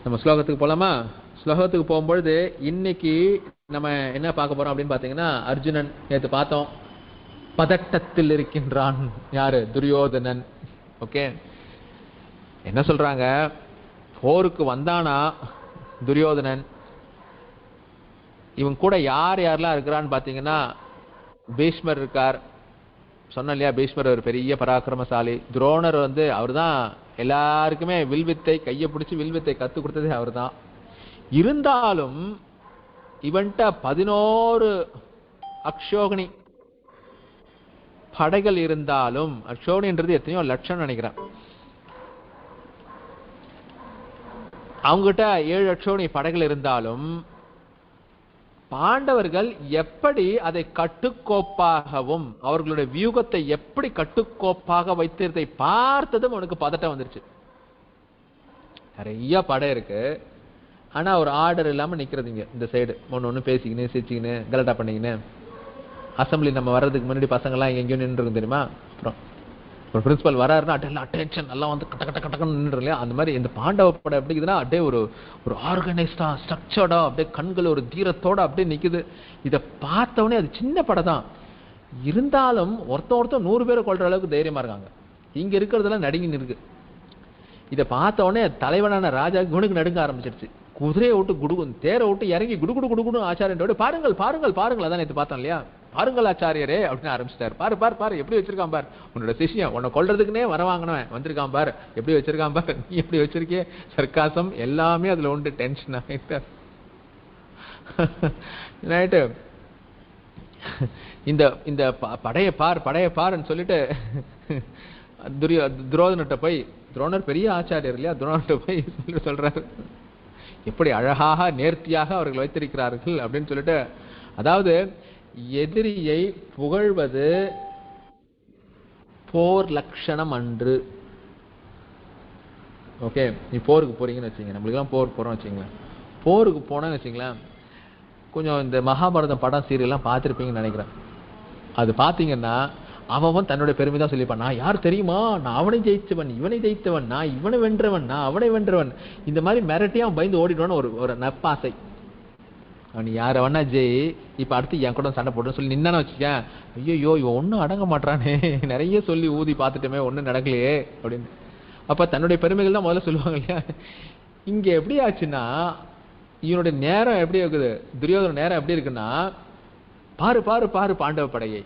நம்ம ஸ்லோகத்துக்கு போகலாமா? ஸ்லோகத்துக்கு போகும்பொழுது இன்னைக்கு நம்ம என்ன பார்க்க போறோம் அப்படின்னு பார்த்தீங்கன்னா, அர்ஜுனன் நேற்று பார்த்தோம், பதட்டத்தில் இருக்கின்றான். யாரு? துரியோதனன். ஓகே, என்ன சொல்றாங்க, போருக்கு வந்தானா துரியோதனன். இவன் கூட யார் யாரெல்லாம் இருக்கிறான்னு பார்த்தீங்கன்னா, பீஷ்மர் இருக்கார். சொன்ன இல்லையா, பீஷ்மர் ஒரு பெரிய பராக்கிரமசாலி. துரோணர் வந்து அவர் தான் எல்லாருக்குமே வில்வித்தை, கையை பிடிச்சி வில்வித்தை கற்றுக் கொடுத்ததே அவர் தான். இருந்தாலும் இவன்ட்ட 11 அக்ஷோகினி படைகள் இருந்தாலும், அக்ஷோகினின்றது எத்தனையோ லட்சம் நினைக்கிறேன், அவங்ககிட்ட 7 அக்ஷோகினி படைகள் இருந்தாலும் பாண்டவர்கள் எப்படி அதை கட்டுக்கோப்பாகவும் அவர்களுடைய வியூகத்தை எப்படி கட்டுக்கோப்பாக வைத்திருந்ததை பார்த்ததும் அவனுக்கு பதட்டம் வந்துருச்சு. நிறைய படை இருக்கு, ஆனா ஒரு ஆர்டர் இல்லாம நிக்கிறதுங்க இந்த சைடு, ஒன்னு பேசிக்கின்னு சிரிச்சுக்கின்னு கலட்டா பண்ணிக்கின்னு. அசம்பிளி நம்ம வர்றதுக்கு முன்னாடி பசங்க எல்லாம் எங்கேயும் நின்று இருக்கும் தெரியுமா. அப்புறம் ஒரு பிரின்சிபல் வராருன்னா அட்டென்ஷன் எல்லாம் வந்து கட்ட கட்ட கட்டக்கன்னு நின்று இல்லையா, அந்த மாதிரி இந்த பாண்டவ படம் எப்படி இருக்குதுன்னா அப்படியே ஒரு ஆர்கனைஸ்டா ஸ்ட்ரக்சர்டா அப்படியே கண்கள் ஒரு தீரத்தோட அப்படியே நிக்குது. இதை பார்த்தவொடனே அது சின்ன படம் தான் இருந்தாலும் ஒருத்தன் 100 பேரை கொள்ற அளவுக்கு தைரியமா இருக்காங்க. இங்க இருக்கிறதெல்லாம் நடுங்கி இருக்கு. இதை பார்த்த உடனே தலைவனான ராஜா குணுக்கு நடுங்க ஆரம்பிச்சிருச்சு. குதிரையை விட்டு குடுகு, தேரை விட்டு இறங்கி குடுகுடு குடுகுடு ஆச்சாரியன் பாருங்கள் பாருங்கள் பாருங்கள், அதான் நேற்று பார்த்தோம் இல்லையா, பாருங்கள் ஆச்சாரியரே அப்படின்னு ஆரம்பிச்சிட்டாரு. பாரு பாரு பாரு எப்படி வச்சிருக்கான் பார், உன்னோட சிஷ்யம் உன்னை கொல்றதுக்குன்னே வர வாங்கினவன் வந்திருக்கான் பார், எப்படி வச்சிருக்கான் பார், நீ எப்படி வச்சிருக்கே, சர்க்காசம் எல்லாமே அதுல உண்டு. டென்ஷன் ஆகிட்டார். ரைட்டு. இந்த இந்த படைய பாருன்னு சொல்லிட்டு துரோணர்கிட்ட போய், துரோணர் பெரிய ஆச்சாரியர் இல்லையா, துரோணர்கிட்ட போய் சொல்றாரு எப்படி அழகாக நேர்த்தியாக அவர்கள் வைத்திருக்கிறார்கள் அப்படின்னு சொல்லிட்டு. அதாவது எதிரியை புகழ்வது போர் லட்சணம் அன்று. ஓகே, நீ போருக்கு போறீங்கன்னு வச்சுங்க, நம்மளுக்கெல்லாம் போர் போறோம் வச்சுங்களேன். போருக்கு போனோன்னு வச்சுங்களேன், கொஞ்சம் இந்த மகாபாரதம் படம் சீரியல்லாம் பார்த்துருப்பீங்கன்னு நினைக்கிறேன். அது பார்த்தீங்கன்னா அவன் தன்னுடைய பெருமை தான் சொல்லிப்பான். நான் யார் தெரியுமா, நான் அவனை ஜெயிச்சவன், இவனை ஜெயித்தவன், நான் இவனை வென்றவன், நான் அவனை வென்றவன். இந்த மாதிரி மிரட்டியா பயந்து ஓடிடுவான்னு ஒரு நப்பாசை. அவன் யார வேணா ஜெய், இப்ப அடுத்து என் கூட சண்டை போடுன்னு சொல்லி நின்னானு வச்சுக்கேன், ஐயோ இவன் ஒன்னும் அடங்க மாட்டானே, நிறைய சொல்லி ஊதி பார்த்துட்டுமே ஒன்னும் நடக்கலையே அப்படின்னு. அப்ப தன்னுடைய பெருமைகள் தான் முதல்ல சொல்லுவாங்க இல்லையா. இங்க எப்படி ஆச்சுன்னா, இவனுடைய நேரம் எப்படி இருக்குது, துரியோதன நேரம் எப்படி இருக்குன்னா, பாரு பாரு பாரு பாண்டவ படையை,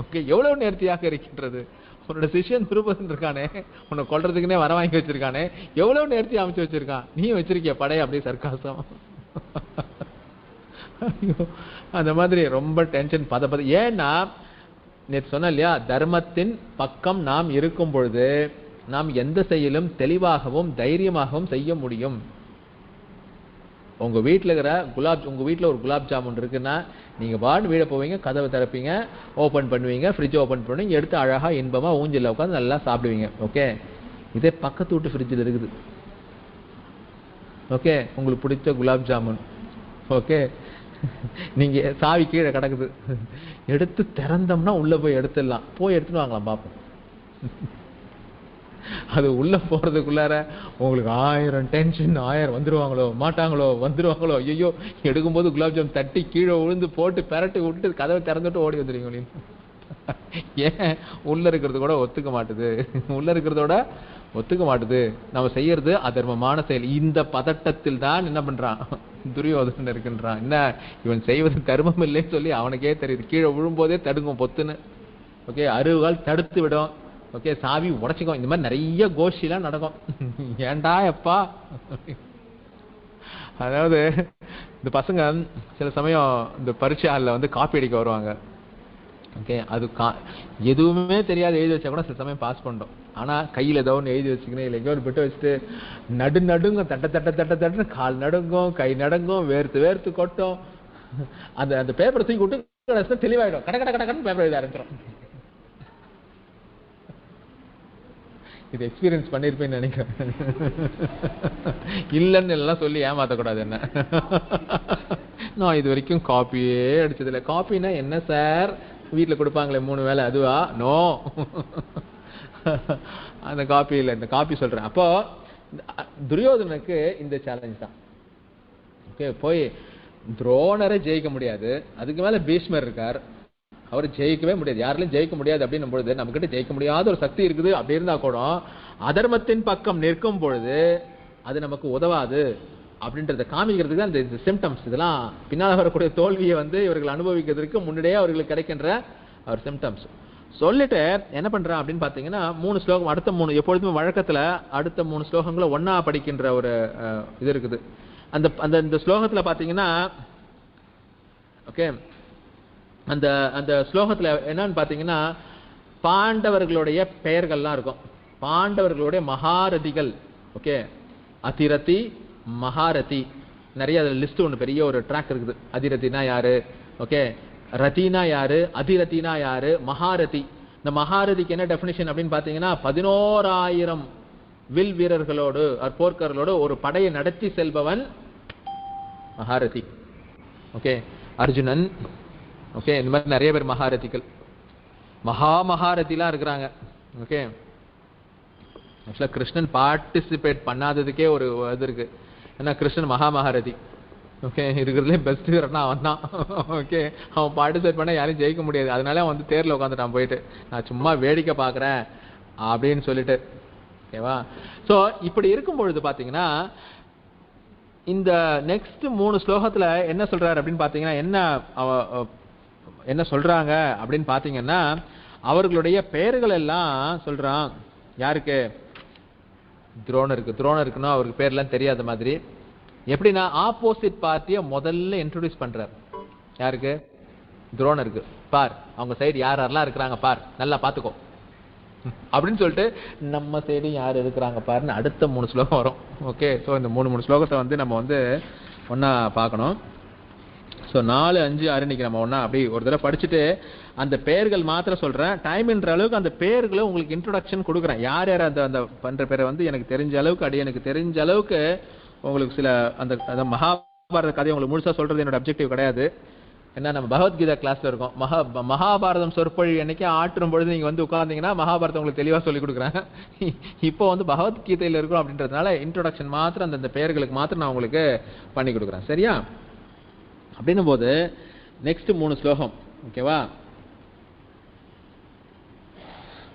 ஓகே எவ்வளவு நேர்த்தியாக இருக்கின்றது. உன்னோட சிஷ்யன் திருப்பதன் இருக்கானே, உன்னை கொல்றதுக்குன்னே வர வாங்கி வச்சிருக்கானே, எவ்வளவு நேர்த்தி அமைச்சு வச்சிருக்கான், நீ வச்சிருக்கிய படைய அப்படியே சர்க்காசம். அந்த மாதிரி ரொம்ப டென்ஷன் பத. ஏன்னா நேற்று சொன்ன இல்லையா, தர்மத்தின் பக்கம் நாம் இருக்கும் பொழுது நாம் எந்த செயலும் தெளிவாகவும் தைரியமாகவும் செய்ய முடியும். உங்க வீட்டில் இருக்கிற உங்க வீட்டில் ஒரு குலாப் ஜாமுன் இருக்குன்னா, நீங்க பாட்டு வீட போவீங்க, கதவை திறப்பீங்க, ஓபன் பண்ணுவீங்க, ஃப்ரிட்ஜ் ஓபன் பண்ணுவீங்க, எடுத்து அழகா இன்பமா ஊஞ்சல்ல உட்காந்து நல்லா சாப்பிடுவீங்க. ஓகே, இதே பக்கத்து வீட்டு ஃப்ரிட்ஜில் இருக்குது. ஓகே, உங்களுக்கு பிடிச்ச குலாப் ஜாமுன், ஓகே நீங்க சாவி கீழே கிடக்குது, எடுத்து திறந்தோம்னா உள்ள போய் எடுத்துடலாம், போய் எடுத்துட்டு வாங்கலாம் பார்ப்போம். அது உள்ள போறதுக்குள்ளார உங்களுக்கு 1000 டென்ஷன், 1000 வந்துருவாங்களோ மாட்டாங்களோ, வந்துருவாங்களோ, ஐயோ எடுக்கும்போது குலாப் ஜாம் தட்டி கீழே விழுந்து போட்டு பெரட்டி விட்டு கதவை திறந்துட்டு ஓடி வந்துருவீங்க. ஏன் உள்ள இருக்கிறது கூட ஒத்துக்க மாட்டுது, உள்ள இருக்கிறதோட ஒத்துக்க மாட்டுது, நம்ம செய்யறது அதர்மமான செயல். இந்த பதட்டத்தில் தான் என்ன பண்றான் துரியோதனன் இருக்கின்றான். என்ன இவன் செய்வது தர்மம் இல்லைன்னு சொல்லி அவனுக்கே தெரியுது. கீழே விழும்போதே தடுக்கும் பொத்துன்னு. ஓகே, அறுகால் தடுத்து விடும். ஓகே, சாவி உடைச்சிக்கும். இந்த மாதிரி நிறைய கோஷ்டிலாம் நடக்கும். ஏண்டா எப்பா. அதாவது இந்த பசங்க சில சமயம் இந்த பரீட்சை ஹாலில் வந்து காப்பி அடிக்க வருவாங்க. ஓகே, அது எதுவுமே தெரியாது எழுதி வச்சா கூட சில சமயம் பாஸ் பண்ணுறோம். ஆனால் கையில் ஏதோ ஒன்று எழுதி வச்சுக்கணும், இல்லை எங்கேயோ ஒரு பிட்டு வச்சுட்டு நடுங்கும், தட்ட தட்ட தட்ட தட்டுன்னு கால் நடுங்கும், கை நடுங்கும், வேர்த்து வேர்த்து கொட்டும். அந்த அந்த பேப்பரை தூக்கி விட்டு தெளிவாயிடும், கடை கடை கடைன்னு பேப்பர் எழுத ஆரம்பிச்சிடும். இது எக்ஸ்பீரியன்ஸ் பண்ணிருப்பேன்னு நினைக்கிறேன். இல்லைன்னு எல்லாம் சொல்லி ஏமாத்தக்கூடாது. என்ன நான் இது வரைக்கும் காப்பியே அடிச்சதில்லை. காப்பினா என்ன சார், வீட்டில் கொடுப்பாங்களே 3 வேளை அதுவா? நோ, அந்த காப்பி இல்லை, இந்த காப்பி சொல்றேன். அப்போ துரியோதனுக்கு இந்த சேலஞ்ச் தான். ஓகே, போய் துரோணரை ஜெயிக்க முடியாது, அதுக்கு மேல பீஷ்மர் இருக்கார், அவர் ஜெயிக்கவே முடியாது, யாரிலும் ஜெயிக்க முடியாது அப்படின்னும் பொழுது நம்ம கிட்ட ஜெயிக்க முடியாத ஒரு சக்தி இருக்குது. அப்படி இருந்தா கூட அதர்மத்தின் பக்கம் நிற்கும் பொழுது அது நமக்கு உதவாது அப்படின்றத காமிக்கிறதுக்கு தான் இந்த சிம்டம்ஸ். இதெல்லாம் பின்னால் வரக்கூடிய தோல்வியை வந்து இவர்கள் அனுபவிக்கிறதுக்கு முன்னாடியே அவர்களுக்கு கிடைக்கின்ற ஒரு சிம்டம்ஸ் சொல்லிட்டு என்ன பண்றான் அப்படின்னு பாத்தீங்கன்னா, 3 ஸ்லோகம், அடுத்த 3 எப்பொழுதுமே வழக்கத்துல அடுத்த 3 ஸ்லோகங்களை ஒன்னா படிக்கின்ற ஒரு இது இருக்குது. அந்த அந்த இந்த ஸ்லோகத்துல பாத்தீங்கன்னா, ஓகே, அந்த அந்த ஸ்லோகத்துல என்னன்னு பாத்தீங்கன்னா, பாண்டவர்களுடைய பெயர்கள்லாம் இருக்கும். பாண்டவர்களுடைய மகாரதிகள், ஓகே, அதிரதி மகாரதி, நிறைய லிஸ்ட் ஒன்று பெரிய ஒரு ட்ராக் இருக்குது. அதிரதினா யாரு, ஓகே, ரதினா யாரு, அதிரதினா யாரு, மகாரதி. இந்த மகாரதிக்கு என்ன டெஃபினிஷன் அப்படின்னு பாத்தீங்கன்னா, 11,000 வில் வீரர்களோடு போர்க்கர்களோடு ஒரு படையை நடத்தி செல்பவன் மகாரதி. ஓகே, அர்ஜுனன், ஓகே, இந்த மாதிரி நிறைய பேர் மகாரதிகள், மகாரதிலாம் இருக்கிறாங்க. ஓகே, ஆக்சுவலா கிருஷ்ணன் பார்ட்டிசிபேட் பண்ணாததுக்கே ஒரு இது இருக்கு. ஏன்னா கிருஷ்ணன் மகாரதி. ஓகே, இருக்கிறதுலே பெஸ்ட் வீரர்னா அவன் தான். ஓகே, அவன் பார்ட்டிசிபேட் பண்ண யாரையும் ஜெயிக்க முடியாது. அதனால அவன் வந்து தேர்ல உட்காந்துட்டான் போயிட்டு, நான் சும்மா வேடிக்கை பாக்குறேன் அப்படின்னு சொல்லிட்டு. ஓகேவா? ஸோ இப்படி இருக்கும் பொழுது பாத்தீங்கன்னா, இந்த நெக்ஸ்ட் 3 ஸ்லோகத்துல என்ன சொல்றாரு அப்படின்னு பாத்தீங்கன்னா, என்ன சொல்றாங்க அப்படின்னு பாத்தீங்கன்னா, அவர்களுடைய பெயர்கள் எல்லாம் சொல்றான். யாருக்கு? துரோணருக்கு. துரோணருக்குன்னா அவருக்கு பேர்லாம் தெரியாத மாதிரி. எப்படின்னா ஆப்போசிட் பார்ட்டியை முதல்ல இன்ட்ரோடியூஸ் பண்றாரு. யாருக்கு? துரோணருக்கு. பார் அவங்க சைடு யாரெல்லாம் இருக்கிறாங்க பார், நல்லா பாத்துக்கோ அப்படின்னு சொல்லிட்டு நம்ம சைடு யார் இருக்கிறாங்க பாருன்னு அடுத்த 3 ஸ்லோகம் வரும். ஓகே, ஸோ இந்த 3 ஸ்லோகத்தை வந்து நம்ம வந்து ஒன்னா பார்க்கணும். ஸோ 4, 5, 6 இன்னைக்கு நம்ம ஒன்னா அப்படி ஒரு தடவை படிச்சுட்டு அந்த பெயர்கள் மாத்திரம் சொல்றேன். டைம்ன்ற அளவுக்கு அந்த பெயர்களை உங்களுக்கு இன்ட்ரோடக்ஷன் கொடுக்குறேன். யார் யார் அந்த அந்த பண்ற பேரை வந்து எனக்கு தெரிஞ்ச அளவுக்கு எனக்கு தெரிஞ்ச அளவுக்கு உங்களுக்கு சில அந்த மகாபாரத கதையை உங்களுக்கு முழுசா சொல்றது என்னோட அப்ஜெக்டிவ் கிடையாது. ஏன்னா நம்ம பகவத்கீதா கிளாஸ்ல இருக்கோம். மகாபாரதம் சொற்பொழி என்னைக்கு ஆற்றும் பொழுது நீங்க வந்து உட்கார்ந்தீங்கன்னா மகாபாரதம் உங்களுக்கு தெளிவா சொல்லி கொடுக்குறேன். இப்போ வந்து பகவத்கீதையில இருக்கும் அப்படின்றதுனால இன்ட்ரோடக்ஷன் மாத்திரம் அந்த பெயர்களுக்கு மாத்திரம் நான் உங்களுக்கு பண்ணி கொடுக்குறேன். சரியா? அப்படின்னும் போது நெக்ஸ்ட் 3 ஸ்லோகம். ஓகேவா?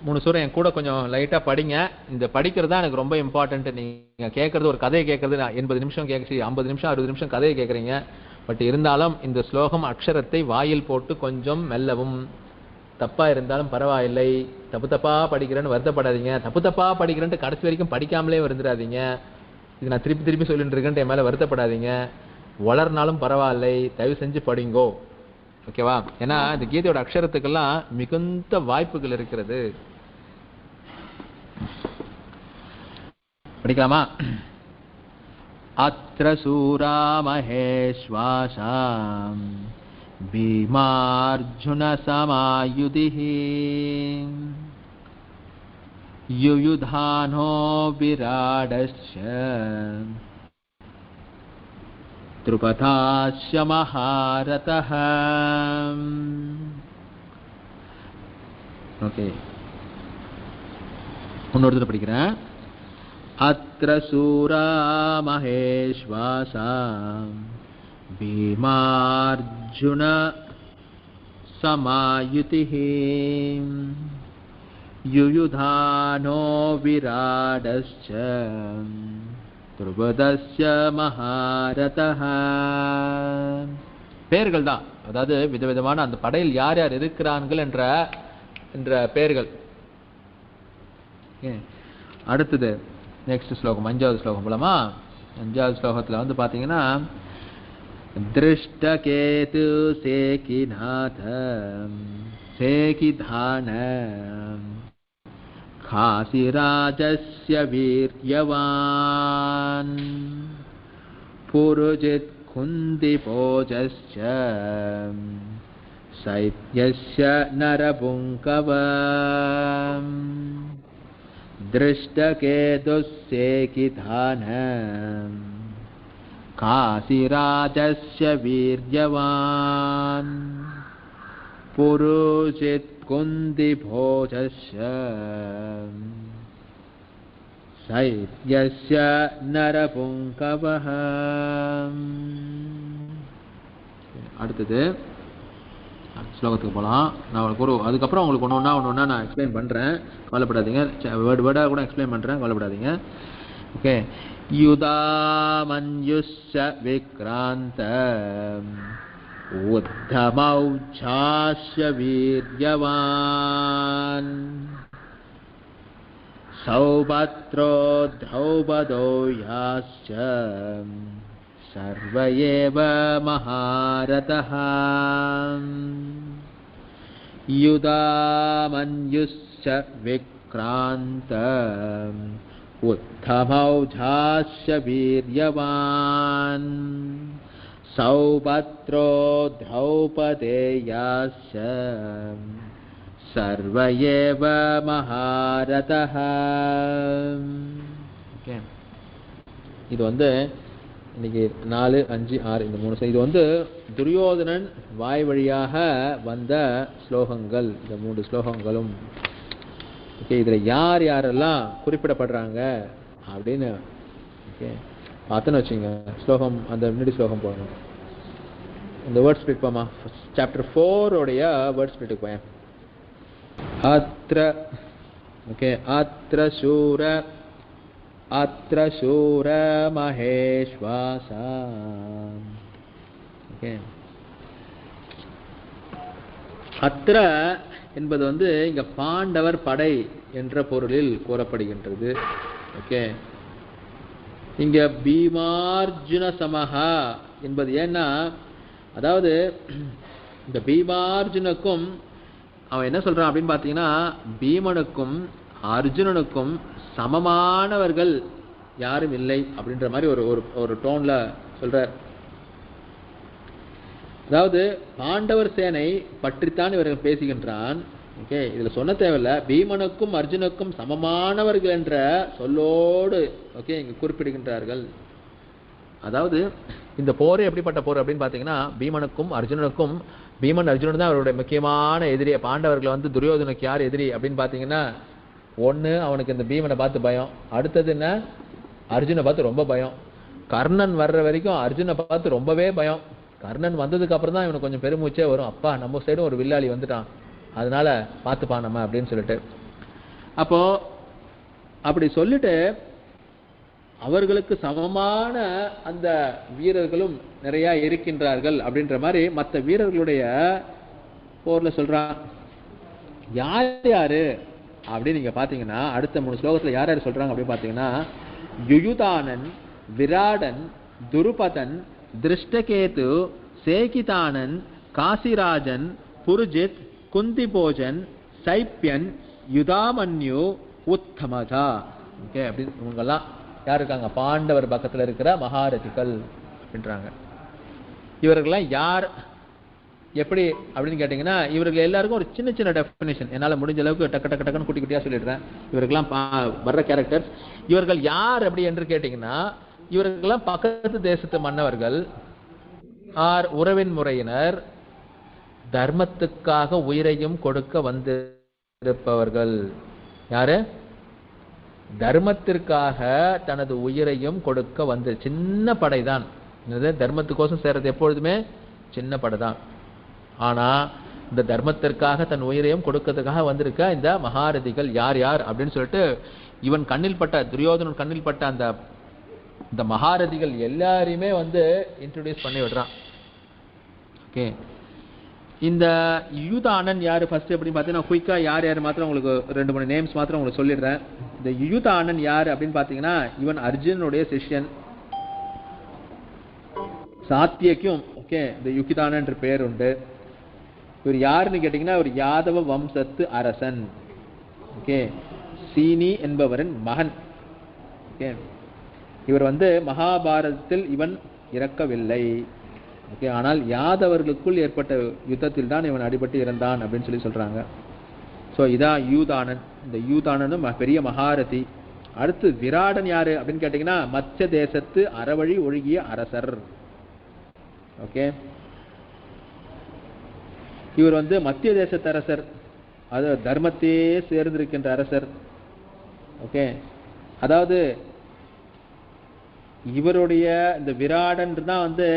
3 ஸ்லோகம் என் கூட கொஞ்சம் லைட்டா படிங்க. இந்த படிக்கிறது தான் எனக்கு ரொம்ப இம்பார்ட்டன்ட். நீங்க கேட்கறது ஒரு கதையை கேட்கறது 80 நிமிஷம் கேட்க 50 நிமிஷம் 60 நிமிஷம் கதையை கேட்குறீங்க. பட் இருந்தாலும் இந்த ஸ்லோகம் அக்ஷரத்தை வாயில் போட்டு கொஞ்சம் மெல்லவும். தப்பா இருந்தாலும் பரவாயில்லை. தப்பா படிக்கிறேன்னு வருத்தப்படாதீங்க. தப்பா படிக்கிறேன்ட்டு கடைசி வரைக்கும் படிக்காமலே வந்துடாதீங்க. இது நான் திருப்பி சொல்லிட்டு இருக்கேன்ட்டு என் மேல வருத்தப்படாதீங்க. வளர்னாலும் பரவாயில்லை, தயவு செஞ்சு படிங்கோ. ஓகேவா? ஏன்னா இந்த கீதையோட அக்ஷரத்துக்கெல்லாம் மிகுந்த வாய்ப்புகள் இருக்கிறது. படிக்கலாமா? அத்ர சூரா மகேஸ்வாசாம் பீமார்ஜுன சமாயுதிஹி யுயுதானோ விராடஸ்ய த்ருபதாஸ்ய மஹாரதஹ. ஓகே, இன்னொரு படிக்கிறேன். அத்ர சூரா மகேஸ்வாசாம் பீமார்ஜுன சமாயுதிஹி யுயுதானோ விராடஸ்ய த்ருபதஸ்ய மஹாரதஹ. பெயர்கள் தான், அதாவது விதவிதமான அந்த படையில் யார் யார் இருக்கிறார்கள் என்ற பெயர்கள். அடுத்தது நெக்ஸ்ட் ஸ்லோகம் 5வது ஸ்லோகம் போலாமா? 5வது ஸ்லோகத்துல வந்து பாத்தீங்கன்னா திருஷ்டகேது சேகிநாத சேகிதான காசிராஜஸ்ய வீர்யவான் புருஜித் குந்திபோஜஸ்ய சைத்யஸ்ய நரபுங்கவம் திருஷ்டகேதுஸ்ஸேகிதானம் காசிராஜஸ்ய வீர்யவான் புருஜித் குந்திபோஜஸ்ய சைத்யஸ்ய நரபுங்கவஹ. அடுத்தது ஸ்லோகத்துக்கு போகலாம். நான் உங்களுக்கு அதுக்கப்புறம் உங்களுக்கு ஒன்று நான் எக்ஸ்பிளைன் பண்ணுறேன், கவலைப்படாதீங்க. வேர்டாக கூட எக்ஸ்பிளைன் பண்ணுறேன், கவலைப்படாதீங்க. ஓகே. யுதாமன்யுஸ்ஸ விக்ராந்த உத்தமௌஜாஸ்ய வீர்யவான் சௌபத்ரோ த்ரௌபதோ யாஸ்ய சர்வ ஏவ மஹாரதஹ. யுதாமன்யுஸ்ஸ விக்ராந்த உத்தமௌஜாஸ்ய வீர்யவான் சௌபத்ரோ திரௌபதேயாஸ்ய சர்வ ஏவ மஹாரதஹ. ஓகே, இது வந்து இன்னைக்கு 4, 5, 6 இந்த 3 இது வந்து துரியோதனன் வாய் வழியாக வந்த ஸ்லோகங்கள், இந்த 3 ஸ்லோகங்களும். ஓகே, இதில் யார் யாரெல்லாம் குறிப்பிடப்படுறாங்க அப்படின்னு ஓகே பார்த்தோன்னு வச்சுங்க. ஸ்லோகம் அந்த முன்னாடி ஸ்லோகம் போகணும். இந்த வேர்ட் ஸ்பிளிட் போமா, சாப்டர் 4 வேர்ட் ஸ்பிளிட்டுக்கு போயேன். அத்ர ஓகே அத்ர சூர மகேஸ்வாசா. ஓகே, அத்ர என்பது வந்து இங்க பாண்டவர் படை என்ற பொருளில் கூறப்படுகின்றது. ஓகே, இங்க பீமார்ஜுன சமஹா என்பது ஏன்னா, அதாவது இந்த பீமார்ஜுனுக்கும் அவன் என்ன சொல்றான் அப்படின்னு பார்த்தீங்கன்னா, பீமனுக்கும் அர்ஜுனனுக்கும் சமமானவர்கள் யாரும் இல்லை அப்படின்ற மாதிரி ஒரு டோன்ல சொல்றார். அதாவது பாண்டவர் சேனை பற்றித்தான் இவர்கள் பேசுகின்றான். ஓகே, இதுல சொன்ன தேவையில்ல, பீமனுக்கும் அர்ஜுனுக்கும் சமமானவர்கள் என்ற சொல்லோடு ஓகே இங்க குறிப்பிடுகின்றார்கள். அதாவது இந்த போர் எப்படிப்பட்ட போர் அப்படின்னு பார்த்தீங்கன்னா, பீமனுக்கும் அர்ஜுனனுக்கும், பீமன் அர்ஜுனன் தான் அவருடைய முக்கியமான எதிரி. பாண்டவர்கள் வந்து துரியோதனுக்கு யார் எதிரி அப்படின்னு பார்த்தீங்கன்னா, ஒன்று அவனுக்கு இந்த பீமனை பார்த்து பயம், அடுத்தது என்ன அர்ஜுனை பார்த்து ரொம்ப பயம். கர்ணன் வர்ற வரைக்கும் அர்ஜுனை பார்த்து ரொம்பவே பயம். கர்ணன் வந்ததுக்கு அப்புறம் தான் இவனுக்கு கொஞ்சம் பெருமூச்சே வரும், அப்பா நம்ம சைடும் ஒரு வில்லாளி வந்துட்டான், அதனால பார்த்துப்பான் நம்ம அப்படின்னு சொல்லிட்டு. அப்போ அப்படி சொல்லிட்டு அவர்களுக்கு சமமான அந்த வீரர்களும் நிறைய இருக்கின்றார்கள் அப்படின்ற மாதிரி மற்ற வீரர்களுடைய போர்ல சொல்றான். யார் யாரு அப்படின்னு நீங்க பாத்தீங்கன்னா, அடுத்த 3 ஸ்லோகத்துல யார் யார் சொல்றாங்க அப்படின்னு பாத்தீங்கன்னா, யுயுதானன், விராடன், துருபதன், திருஷ்டகேது, சேகிதானன், காசிராஜன், புருஜித், குந்திபோஜன், சைப்பியன், யுதாமன்யு, உத்தமதா. ஓகே, அப்படின்னு இவங்கெல்லாம் யார் இருக்காங்க? பாண்டவர் பக்கத்துல இருக்கிற மகாரதிகள் அப்படின்றாங்க. இவர்கள்லாம் யார் எப்படி அப்படின்னு கேட்டீங்கன்னா, இவர்கள் எல்லாருக்கும் ஒரு சின்ன சின்ன டெஃபினேஷன் என்னால முடிஞ்ச அளவுக்கு டக்கு டக்கு டக்குன்னு குட்டி குட்டியா சொல்லிடுறேன். இவர்கள்லாம் வர்ற கேரக்டர்ஸ். இவர்கள் யார் அப்படி என்று கேட்டீங்கன்னா, இவர்கள்லாம் பக்கத்து தேசத்து மன்னவர்கள், உறவின் முறையினர், தர்மத்துக்காக உயிரையும் கொடுக்க வந்திருப்பவர்கள். யாரு? தர்மத்திற்காக தனது உயிரையும் கொடுக்க வந்து, சின்ன படைதான். தர்மத்துக்கோசம் சேர்றது எப்பொழுதுமே சின்ன படைதான். ஆனா இந்த தர்மத்திற்காக தன் உயிரையும் கொடுக்கிறதுக்காக வந்திருக்க இந்த மகாரதிகள் யார் யார் அப்படின்னு சொல்லிட்டு, இவன் கண்ணில் பட்ட, துரியோதனன் கண்ணில் பட்ட அந்த இந்த மகாரதிகள் எல்லாரையுமே வந்து இன்ட்ரோடியூஸ் பண்ணி விடுறான். ஓகே, இந்த யுயுதானன் யாரு ஃபர்ஸ்ட் அப்படின்னு பார்த்தீங்கன்னா, குயிக்கா யார் யார் மாத்திரம் உங்களுக்கு 2-3 நேம்ஸ் மாத்திரம் உங்களுக்கு சொல்லிடுறேன். இந்த யுயுதானன் யாரு அப்படின்னு பார்த்தீங்கன்னா, இவன் அர்ஜுனனுடைய சிஷ்யன். சாத்தியக்கும் ஓகே இந்த யுகிதானன் என்ற பெயர் உண்டு. இவர் யாருன்னு கேட்டீங்கன்னா, இவர் யாதவ வம்சத்து அரசன். ஓகே, சீனி என்பவரின் மகன். ஓகே, இவர் வந்து மகாபாரதத்தில் இவன் இறக்கவில்லை. ஓகே, ஆனால் யாதவர்களுக்குள் ஏற்பட்ட யுத்தத்தில் தான் இவன் அடிபட்டு இறந்தான் அப்படின்னு சொல்லி சொல்றாங்க. ஸோ இதான் யூதானன். இந்த யூதானனும் பெரிய மகாரதி. அடுத்து விராடன் யாரு அப்படின்னு கேட்டீங்கன்னா, மத்திய தேசத்து அறவழி ஒழுகிய அரசர். ஓகே, இவர் வந்து மத்திய தேசத்து அரசர், அது தர்மத்தையே சேர்ந்திருக்கின்ற அரசர். ஓகே, அதாவது இவருடைய இந்த விராடன் தான் வந்து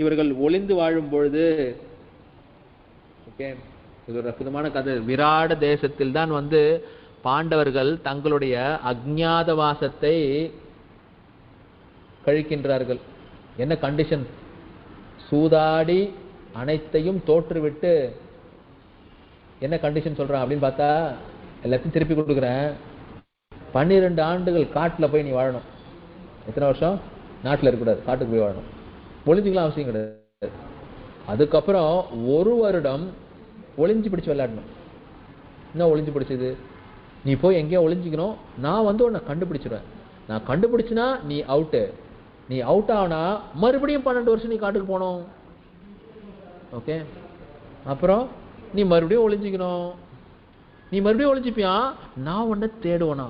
இவர்கள் ஒளிந்து வாழும் பொழுது, ஓகே இது ஒரு அற்புதமான கதை. விராட தேசத்தில் தான் வந்து பாண்டவர்கள் தங்களுடைய அஜ்ஞாதவாசத்தை கழிக்கின்றார்கள். என்ன கண்டிஷன்? சூதாடி அனைத்தையும் தோற்றுவிட்டு என்ன கண்டிஷன் சொல்றான் அப்படின்னு பார்த்தா, எல்லாத்தையும் திருப்பி கொடுக்குறேன், 12 ஆண்டுகள் காட்டுல போய் நீ வாழணும். எத்தனை வருஷம்? நாட்டில் இருக்கக்கூடாது, காட்டுக்கு போய் வாழணும். ஒளிஞ்சிக்கலாம் அவசியம் கிடையாது. அதுக்கப்புறம் 1 வருடம் ஒளிஞ்சு பிடிச்சு விளையாடணும். என்ன ஒளிஞ்சு பிடிச்சது? நீ போய் எங்கேயோ ஒளிஞ்சிக்கணும், நான் வந்து உன்னை கண்டுபிடிச்சிடுவேன். நான் கண்டுபிடிச்சினா நீ அவுட்டு. நீ அவுட் ஆனா மறுபடியும் 12 வருஷம் நீ காட்டுக்கு போகணும். ஓகே, அப்புறம் நீ மறுபடியும் ஒளிஞ்சிக்கணும். நீ மறுபடியும் ஒளிஞ்சிப்பியா, நான் உன்னை தேடுவேனா?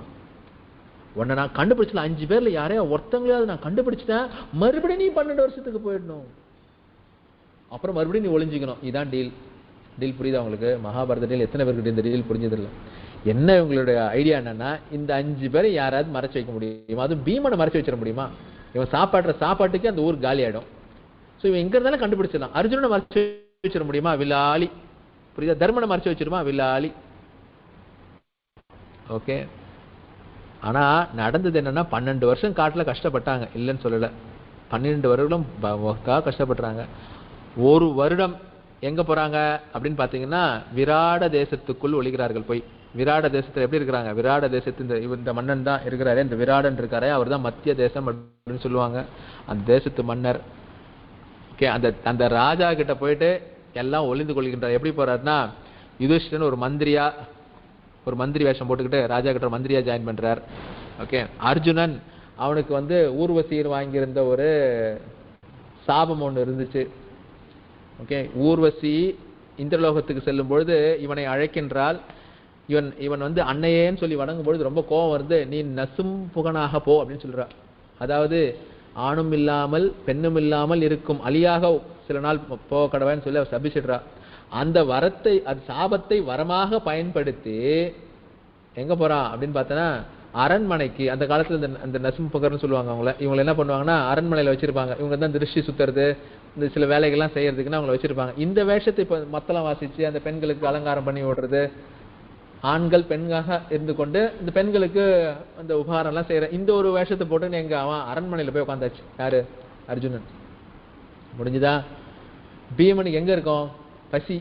உன்னை நான் கண்டுபிடிச்சல 5 பேர்ல யாரையா ஒருத்தங்களையாவது நான் கண்டுபிடிச்சிட்டேன், மறுபடியும் நீ 12 வருஷத்துக்கு போயிடணும். அப்புறம் மறுபடியும் நீ ஒளிஞ்சிக்கணும். இதான் டீல். டீல் புரியுதா உங்களுக்கு? மகாபாரத டீல் எத்தனை பேருக்கு இந்த டீல் புரிஞ்சதில்லை. என்ன இவங்களுடைய ஐடியா என்னன்னா, இந்த 5 பேரை யாராவது மறைச்சு வைக்க முடியுமா? அதுவும் பீமனை மறைச்சு வச்சிட முடியுமா? இவன் சாப்பாட்டுக்கு அந்த ஊர் காலி ஆயிடும். ஸோ இவன் எங்க இருந்தாலும் கண்டுபிடிச்சிடலாம். அர்ஜுனனை மறைச்சு வச்சிட முடியுமா? வில்லாளி. புரியுதா? தர்மனை மறைச்சு வச்சிருமா? வில்லாளி. ஓகே, ஆனா நடந்தது என்னன்னா, 12 வருஷம் காட்டுல கஷ்டப்பட்டாங்க, இல்லைன்னு சொல்லல. 12 வருடம் கஷ்டப்படுறாங்க. 1 வருடம் எங்க போறாங்க அப்படின்னு பாத்தீங்கன்னா, விராட தேசத்துக்குள் ஒளிகிறார்கள். போய் விராட தேசத்துல எப்படி இருக்கிறாங்க, விராட தேசத்து இந்த மன்னன் தான் இருக்கிறாரு, இந்த விராடன் இருக்காரு, அவர் தான் மத்திய தேசம் அப்படின்னு சொல்லுவாங்க, அந்த தேசத்து மன்னர். ஓகே, அந்த ராஜா கிட்ட போயிட்டு எல்லாம் ஒளிந்து கொள்கின்றார். எப்படி போறாருன்னா, யுதிஷ்டிரன் ஒரு மந்திரி வேஷம் போட்டுக்கிட்டு ராஜா கிட்ட மந்திரியா ஜாயின் பண்றார். ஓகே, அர்ஜுனன் அவனுக்கு ஊர்வசியர் வாங்கியிருந்த ஒரு சாபம் ஒன்று இருந்துச்சு. ஓகே, ஊர்வசி இந்திரலோகத்துக்கு செல்லும் பொழுது இவனை அழைக்கின்றால், இவன் அன்னையேன்னு சொல்லி வணங்கும் பொழுது ரொம்ப கோபம் வருது, நீ நசும் புகனாக போ அப்படின்னு சொல்றா. அதாவது ஆணும் இல்லாமல் பெண்ணும் இல்லாமல் இருக்கும் அலியாக சில நாள் போக கடவைன்னு சொல்லி அவர் சபிச்சிடுறா. அந்த சாபத்தை வரமாக பயன்படுத்தி எங்க போறான் அப்படின்னு பார்த்தனா, அரண்மனைக்கு. அந்த காலத்துல இந்த நசும் புகர்னு சொல்லுவாங்க இவங்களை என்ன பண்ணுவாங்கன்னா, அரண்மனையில வச்சிருப்பாங்க. இவங்க தான் திருஷ்டி சுத்துறது, இந்த சில வேலைகள்லாம் செய்யறதுக்குன்னு அவங்களை வச்சிருப்பாங்க. இந்த வேஷத்தை இப்ப மத்தளம் வாசிச்சு அந்த பெண்களுக்கு அலங்காரம் பண்ணி ஓடுறது, ஆண்கள் பெண்காக இருந்து கொண்டு இந்த பெண்களுக்கு அந்த உபகாரம் எல்லாம் செய்யற இந்த ஒரு வேஷத்தை போட்டு எங்க அவன் அரண்மனையில போய் உட்காந்தாச்சு. யாரு? அர்ஜுனன். முடிஞ்சுதா? பீமனுக்கு எங்க இருக்கும்? பசி.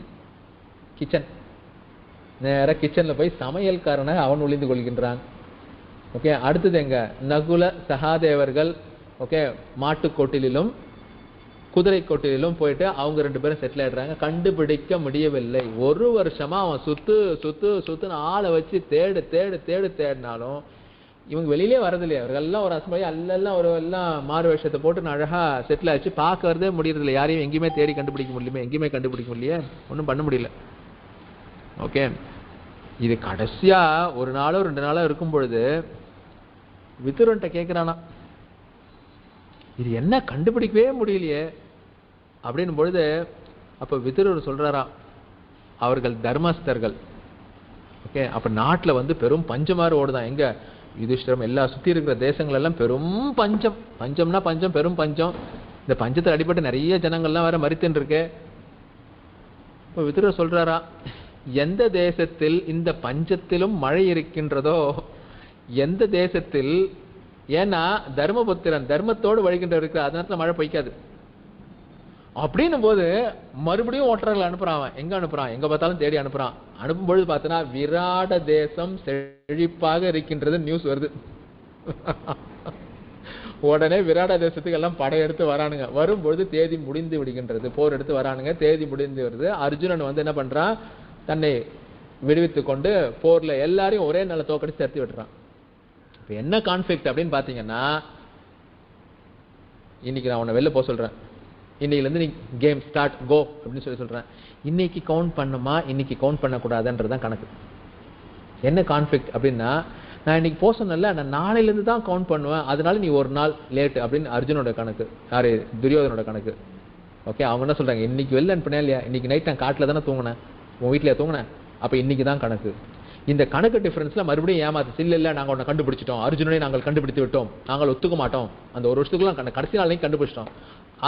கிச்சன். நேர கிச்சன்ல போய் சமையல்காரனாக அவன் ஒளிந்து கொள்கின்றான். ஓகே, அடுத்தது எங்க? நகுல சகாதேவர்கள் ஓகே மாட்டுக்கோட்டிலும் குதிரை கோட்டிலும் போயிட்டு அவங்க 2 பேரும் செட்டில் ஆயிடுறாங்க. கண்டுபிடிக்க முடியவில்லை. 1 வருஷமா அவன் சுத்துன்னு ஆளை வச்சு தேடினாலும் இவங்க வெளியிலே வரதில்லையா. அவர்கள்லாம் ஒரு அசம்பளி அல்லெல்லாம் எல்லாம் மாறு வேஷத்தை போட்டு அழகா செட்டில் ஆச்சு. பார்க்கறதே முடியறதில்லை. யாரையும் எங்கேயுமே தேடி கண்டுபிடிக்க முடியலையே, எங்கேயுமே கண்டுபிடிக்க முடியலையே, ஒன்றும் பண்ண முடியல. ஓகே, இது கடைசியா 1 நாளோ 2 நாளோ இருக்கும் பொழுது விதுரன்ட்ட கேட்கிறானா, இது என்ன கண்டுபிடிக்கவே முடியலையே அப்படின்னும் பொழுது அப்ப விதுரர் சொல்றாராம், அவர்கள் தர்மஸ்தர்கள். ஓகே, அப்ப நாட்டுல பெரும் பஞ்சமாறு ஓடுதான். எங்க? யுதிஷ்டிரம் எல்லா சுத்தி இருக்கிற தேசங்கள் எல்லாம் பெரும் பஞ்சம்னா பஞ்சம், பெரும் பஞ்சம். இந்த பஞ்சத்தில் அடிப்பட்டு நிறைய ஜனங்கள்லாம் வேற மரித்துன்னு இருக்கு. இப்ப விதுரர் சொல்றாரா, எந்த தேசத்தில் இந்த பஞ்சத்திலும் மழை இருக்கின்றதோ, எந்த தேசத்தில், ஏன்னா தர்மபுத்திரன் தர்மத்தோடு வழிகின்ற இருக்கிற அதனால மழை பொய்க்காது அப்படின்னும் போது மறுபடியும் ஓட்டர்கள் அனுப்புறான். அவன் எங்க அனுப்புறான்? எங்க பார்த்தாலும் தேடி அனுப்புறான். அனுப்பும்பொழுது பார்த்தனா விராட தேசம் செழிப்பாக இருக்கின்றது நியூஸ் வருது. உடனே விராட தேசத்துக்கு எல்லாம் படையெடுத்து வரானுங்க. வரும்பொழுது தேதி முடிந்து விடுகின்றது, போர் எடுத்து வரானுங்க. தேதி முடிந்து வருது. அர்ஜுனன் என்ன பண்றான், தன்னை விடுவித்து கொண்டு போர்ல எல்லாரையும் ஒரே நாள தோக்கடிச்சு தடுத்து விடுறான். இப்ப என்ன கான்ஃபிளிக்ட் அப்படின்னு பாத்தீங்கன்னா, இன்னைக்கு நான் உன்னை வெளில போக சொல்றேன், இன்னைக்குல இருந்து நீ கேம் ஸ்டார்ட் கோ அப்படின்னு சொல்றேன். இன்னைக்கு கவுண்ட் பண்ணுமா, இன்னைக்கு கவுண்ட் பண்ணக்கூடாதுன்றதான் கணக்கு. என்ன கான்ஃபிளிக்ட் அப்படின்னா, நான் இன்னைக்கு போக சொன்னல, நான் நாளையில இருந்து தான் கவுண்ட் பண்ணுவேன், அதனால நீ 1 நாள் லேட் அப்படின்னு அர்ஜுனோட கணக்கு. யாரு? துரியோதனோட கணக்கு. ஓகே, அவங்க என்ன சொல்றாங்க, இன்னைக்கு வெளில அனுப்பினேன் இல்லையா, இன்னைக்கு நைட் நான் காட்டுல தானே தூங்கினேன், உன் வீட்டுல தூங்கினேன், அப்ப இன்னைக்கு தான் கணக்கு. இந்த கணக்கு டிஃபரன்ஸ்ல மறுபடியும் ஏமாத்து. இல்ல நாங்க ஒன்ன கண்டுபிடிச்சிட்டோம், அர்ஜுனனை நாங்கள் கண்டுபிடித்து விட்டோம், நாங்கள் ஒத்துக்க மாட்டோம், அந்த 1 வருஷத்துக்குள்ள கடைசி நாளைக்கு கண்டுபிடிச்சிட்டோம்.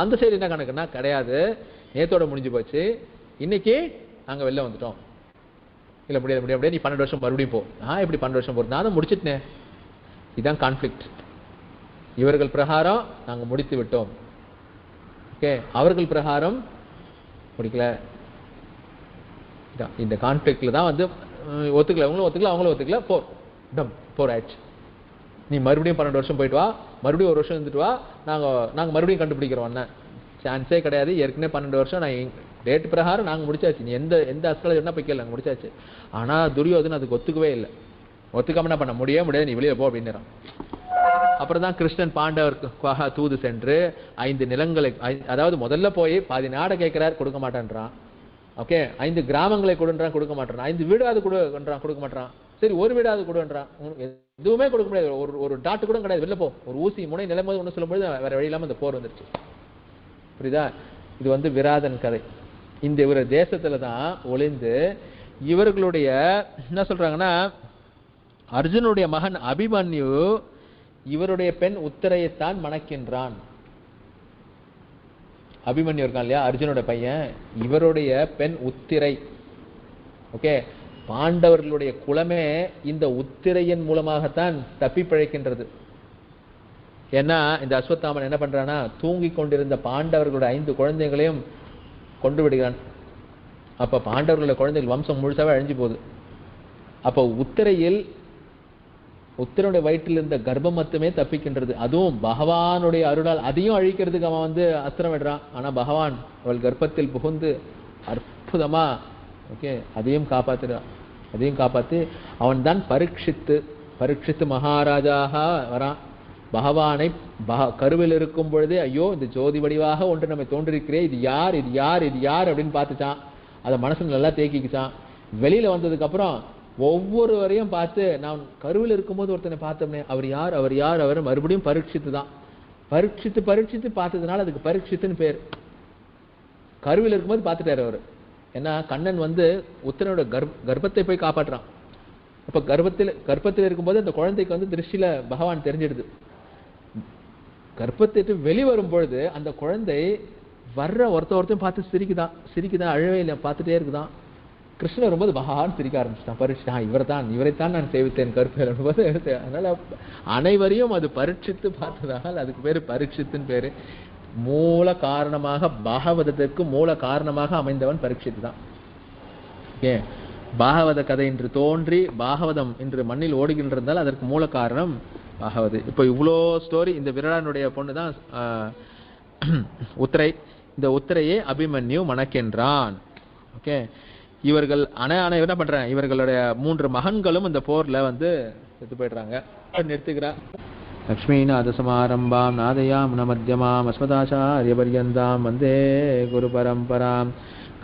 அந்த சைடு என்ன கணக்குன்னா, கிடையாது, நேத்தோட முடிஞ்சு போச்சு, இன்னைக்கு நாங்க வெளில வந்துட்டோம். இல்ல முடியாது, நீ 12 வருஷம் மறுபடியும் போ. எப்படி 12 வருஷம் போறது, நான் முடிச்சிட்டேன். இதுதான் கான்ஃபிளிக்ட். இவர்கள் பிரகாரம் நாங்க முடித்து விட்டோம். ஓகே, அவர்கள் பிரகாரம் முடிக்கல. இந்த கான்ஃபிளிக்ட்ல தான் ஒத்துக்கல, இவங்களும் ஒத்துக்கல, அவங்களும் ஒத்துக்கல, போர் ஆயிடுச்சு. நீ மறுபடியும் 12 வருஷம் போயிட்டு வா, மறுபடியும் 1 வருஷம் இருந்துட்டு வா, நாங்க மறுபடியும் கண்டுபிடிக்கிறோம். சான்ஸே கிடையாது. ஏற்கனவே 12 வருஷம் நான் டேட் பிரகாரம் நாங்க முடிச்சாச்சு. நீ எந்த அஸ்ட்ராலஜர்னா போய் கேள்வி, நாங்க முடிச்சாச்சு. ஆனா துரியோதனன் அதுக்கு ஒத்துக்கவே இல்லை. ஒத்துக்காம என்ன பண்ண முடியாது, நீ வெளியே போ அப்படின்னுறான். அப்புறம் தான் கிருஷ்ணன் பாண்டவருக்காக தூது சென்று 5 நிலங்களை, அதாவது முதல்ல போய் பாதி நாடை கேட்கிறார், கொடுக்க மாட்டேன்றான். ஓகே, 5 கிராமங்களை கொடுன்றான், கொடுக்க மாட்டான். 5 வீடாவது கொடுன்றான், கொடுக்க மாட்டான். சரி, 1 வீடாவது கொடுன்றான், எதுவுமே கொடுக்க முடியாது. ஒரு டாட்டு கூட கிடையாது, வெளில போ, ஒரு ஊசி முனை நிலைமை ஒன்று சொல்லும்போது வேற வழி இல்லாம இந்த போர் வந்துருச்சு. புரியுதா? இது விராதன் கதை. இந்த இவர தேசத்துல தான் ஒளிந்து இவர்களுடைய என்ன சொல்றாங்கன்னா, அர்ஜுனுடைய மகன் அபிமன்யு இவருடைய பெண் உத்தரையைத்தான் மணக்கின்றான். அபிமன்யு இருக்கான் இல்லையா, அர்ஜுனோட பையன், இவருடைய பெண் உத்திரை. ஓகே, பாண்டவர்களுடைய குலமே இந்த உத்திரையின் மூலமாகத்தான் தப்பி பிழைக்கின்றது. ஏன்னா இந்த அஸ்வத்தாமன் என்ன பண்றானா, தூங்கி கொண்டிருந்த பாண்டவர்களுடைய 5 குழந்தைகளையும் கொண்டு விடுகிறான். அப்ப பாண்டவர்களுடைய குழந்தைகள் வம்சம் முழுசாவே அழிஞ்சு போகுது. அப்போ உத்திரையில் உத்திரனுடைய வயிற்றில் இருந்த கர்ப்பம் மட்டுமே தப்பிக்கின்றது. அதுவும் பகவானுடைய அருளால் அதையும் அழிக்கிறதுக்கு அவன் அஸ்திரம் விடுறான். ஆனா பகவான் அவள் கர்ப்பத்தில் புகுந்து அற்புதமா ஓகே அதையும் காப்பாத்துறான். அதையும் காப்பாத்தி அவன் தான் பரீட்சித்து மகாராஜாக வரான். பகவானை கருவில் இருக்கும் பொழுதே ஐயோ இந்த ஜோதி வடிவாக ஒன்று நம்ம தோன்றிருக்கிறே, இது யார் இது யார் இது யார் அப்படின்னு பார்த்துச்சான். அதை மனசுல நல்லா தேக்கிக்கிச்சான். வெளியில வந்ததுக்கு அப்புறம் ஒவ்வொருவரையும் பார்த்து நான் கருவில் இருக்கும்போது ஒருத்தனை பார்த்தோம்னே அவர் யார் அவர் யார் அவர் மறுபடியும் பரீட்சித்து தான் பரீட்சித்து பார்த்ததுனால அதுக்கு பரீட்சித்துன்னு பேர். கருவில் இருக்கும்போது பார்த்துட்டாரு அவர். ஏன்னா கண்ணன் உத்தரனோட கர்ப்பத்தை போய் காப்பாற்றுறான். அப்ப கர்ப்பத்தில் இருக்கும்போது அந்த குழந்தைக்கு திருஷ்டில பகவான் தெரிஞ்சிடுது. கர்ப்பத்திட்டு வெளிவரும் பொழுது அந்த குழந்தை வர்ற ஒருத்தையும் பார்த்து சிரிக்குதான் அழவே இல்லை, பார்த்துட்டே இருக்குதான். கிருஷ்ணன் வரும்போது பகவான் சிரிக்க ஆரம்பிச்சுட்டான். பரீட்சை இவரைத்தான் நான் சேவித்தேன் கருப்பேல். அதனால அனைவரையும் அது பரீட்சித்து பார்த்ததால் அதுக்கு பேரு பரீட்சித்துன்னு பேரு. மூல காரணமாக பாகவதத்திற்கு மூல காரணமாக அமைந்தவன் பரீட்சித்து தான். ஏன் பாகவத கதை இன்று தோன்றி பாகவதம் இன்று மண்ணில் ஓடுகின்றதால் அதற்கு மூல காரணம் பாகவது. இப்போ இவ்வளோ ஸ்டோரி இந்த விராடனுடைய பொண்ணு தான் உத்திரை. இந்த உத்திரையே அபிமன்யு மணக்கின்றான். ஓகே இவர்கள் அனைவரும் என்ன பண்றாங்க, இவர்களுடைய 3 மகன்களும் இந்த போர்ல செத்து போயிடுறாங்க. நிறுத்துக்கிறா. லக்ஷ்மீநாத சமாரம்பாம் நாதயாம் மத்தியமாம் அஸ்மதாச்சாரிய பர்யந்தாம் வந்தே குரு பரம்பராம்.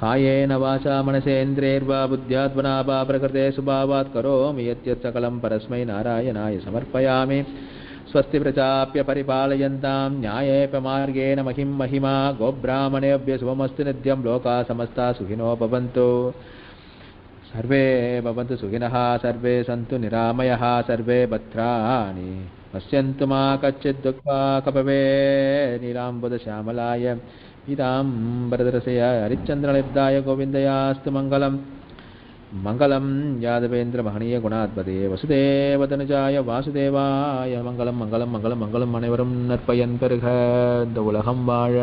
காயேன வாசா மனசேந்திரேர்வா புத்யாத்மனா வா பிரகிருதே சுபாவாத் கரோமி யத்யத் சகலம் பரஸ்மை நாராயணாய சமர்ப்பயாமி. ஸ்வஸ்தி பிரஜாப்ய பரிபாலயந்தாம் ஞாயேப மார்கேண மகிம் மஹிமா கோப்ராமணேभ्य சுபமஸ்து நித்யம் லோகா சமஸ்தா சுகினோ பவந்து. சர்வே பவந்து சுகினः சர்வே சந்து நிராமயः சர்வே பத்ராணி பஷ்யந்து மா கச்சித் துக்பாகபவே. நீலாம்புத ஷியாமலாய பீதாம்பரதரசய ஹரிச்சந்திரலிப்தாய கோவிந்தயாஸ்து மங்களம். மங்களம் யாதவேந்திர மகனீய குணாத்பதே வசுதேவதனுஜாய வாசுதேவாய மங்களம் மங்களம் மங்களம் மங்களம். அனைவரும் நற்பயன் பெறுக, இந்த உலகம் வாழ.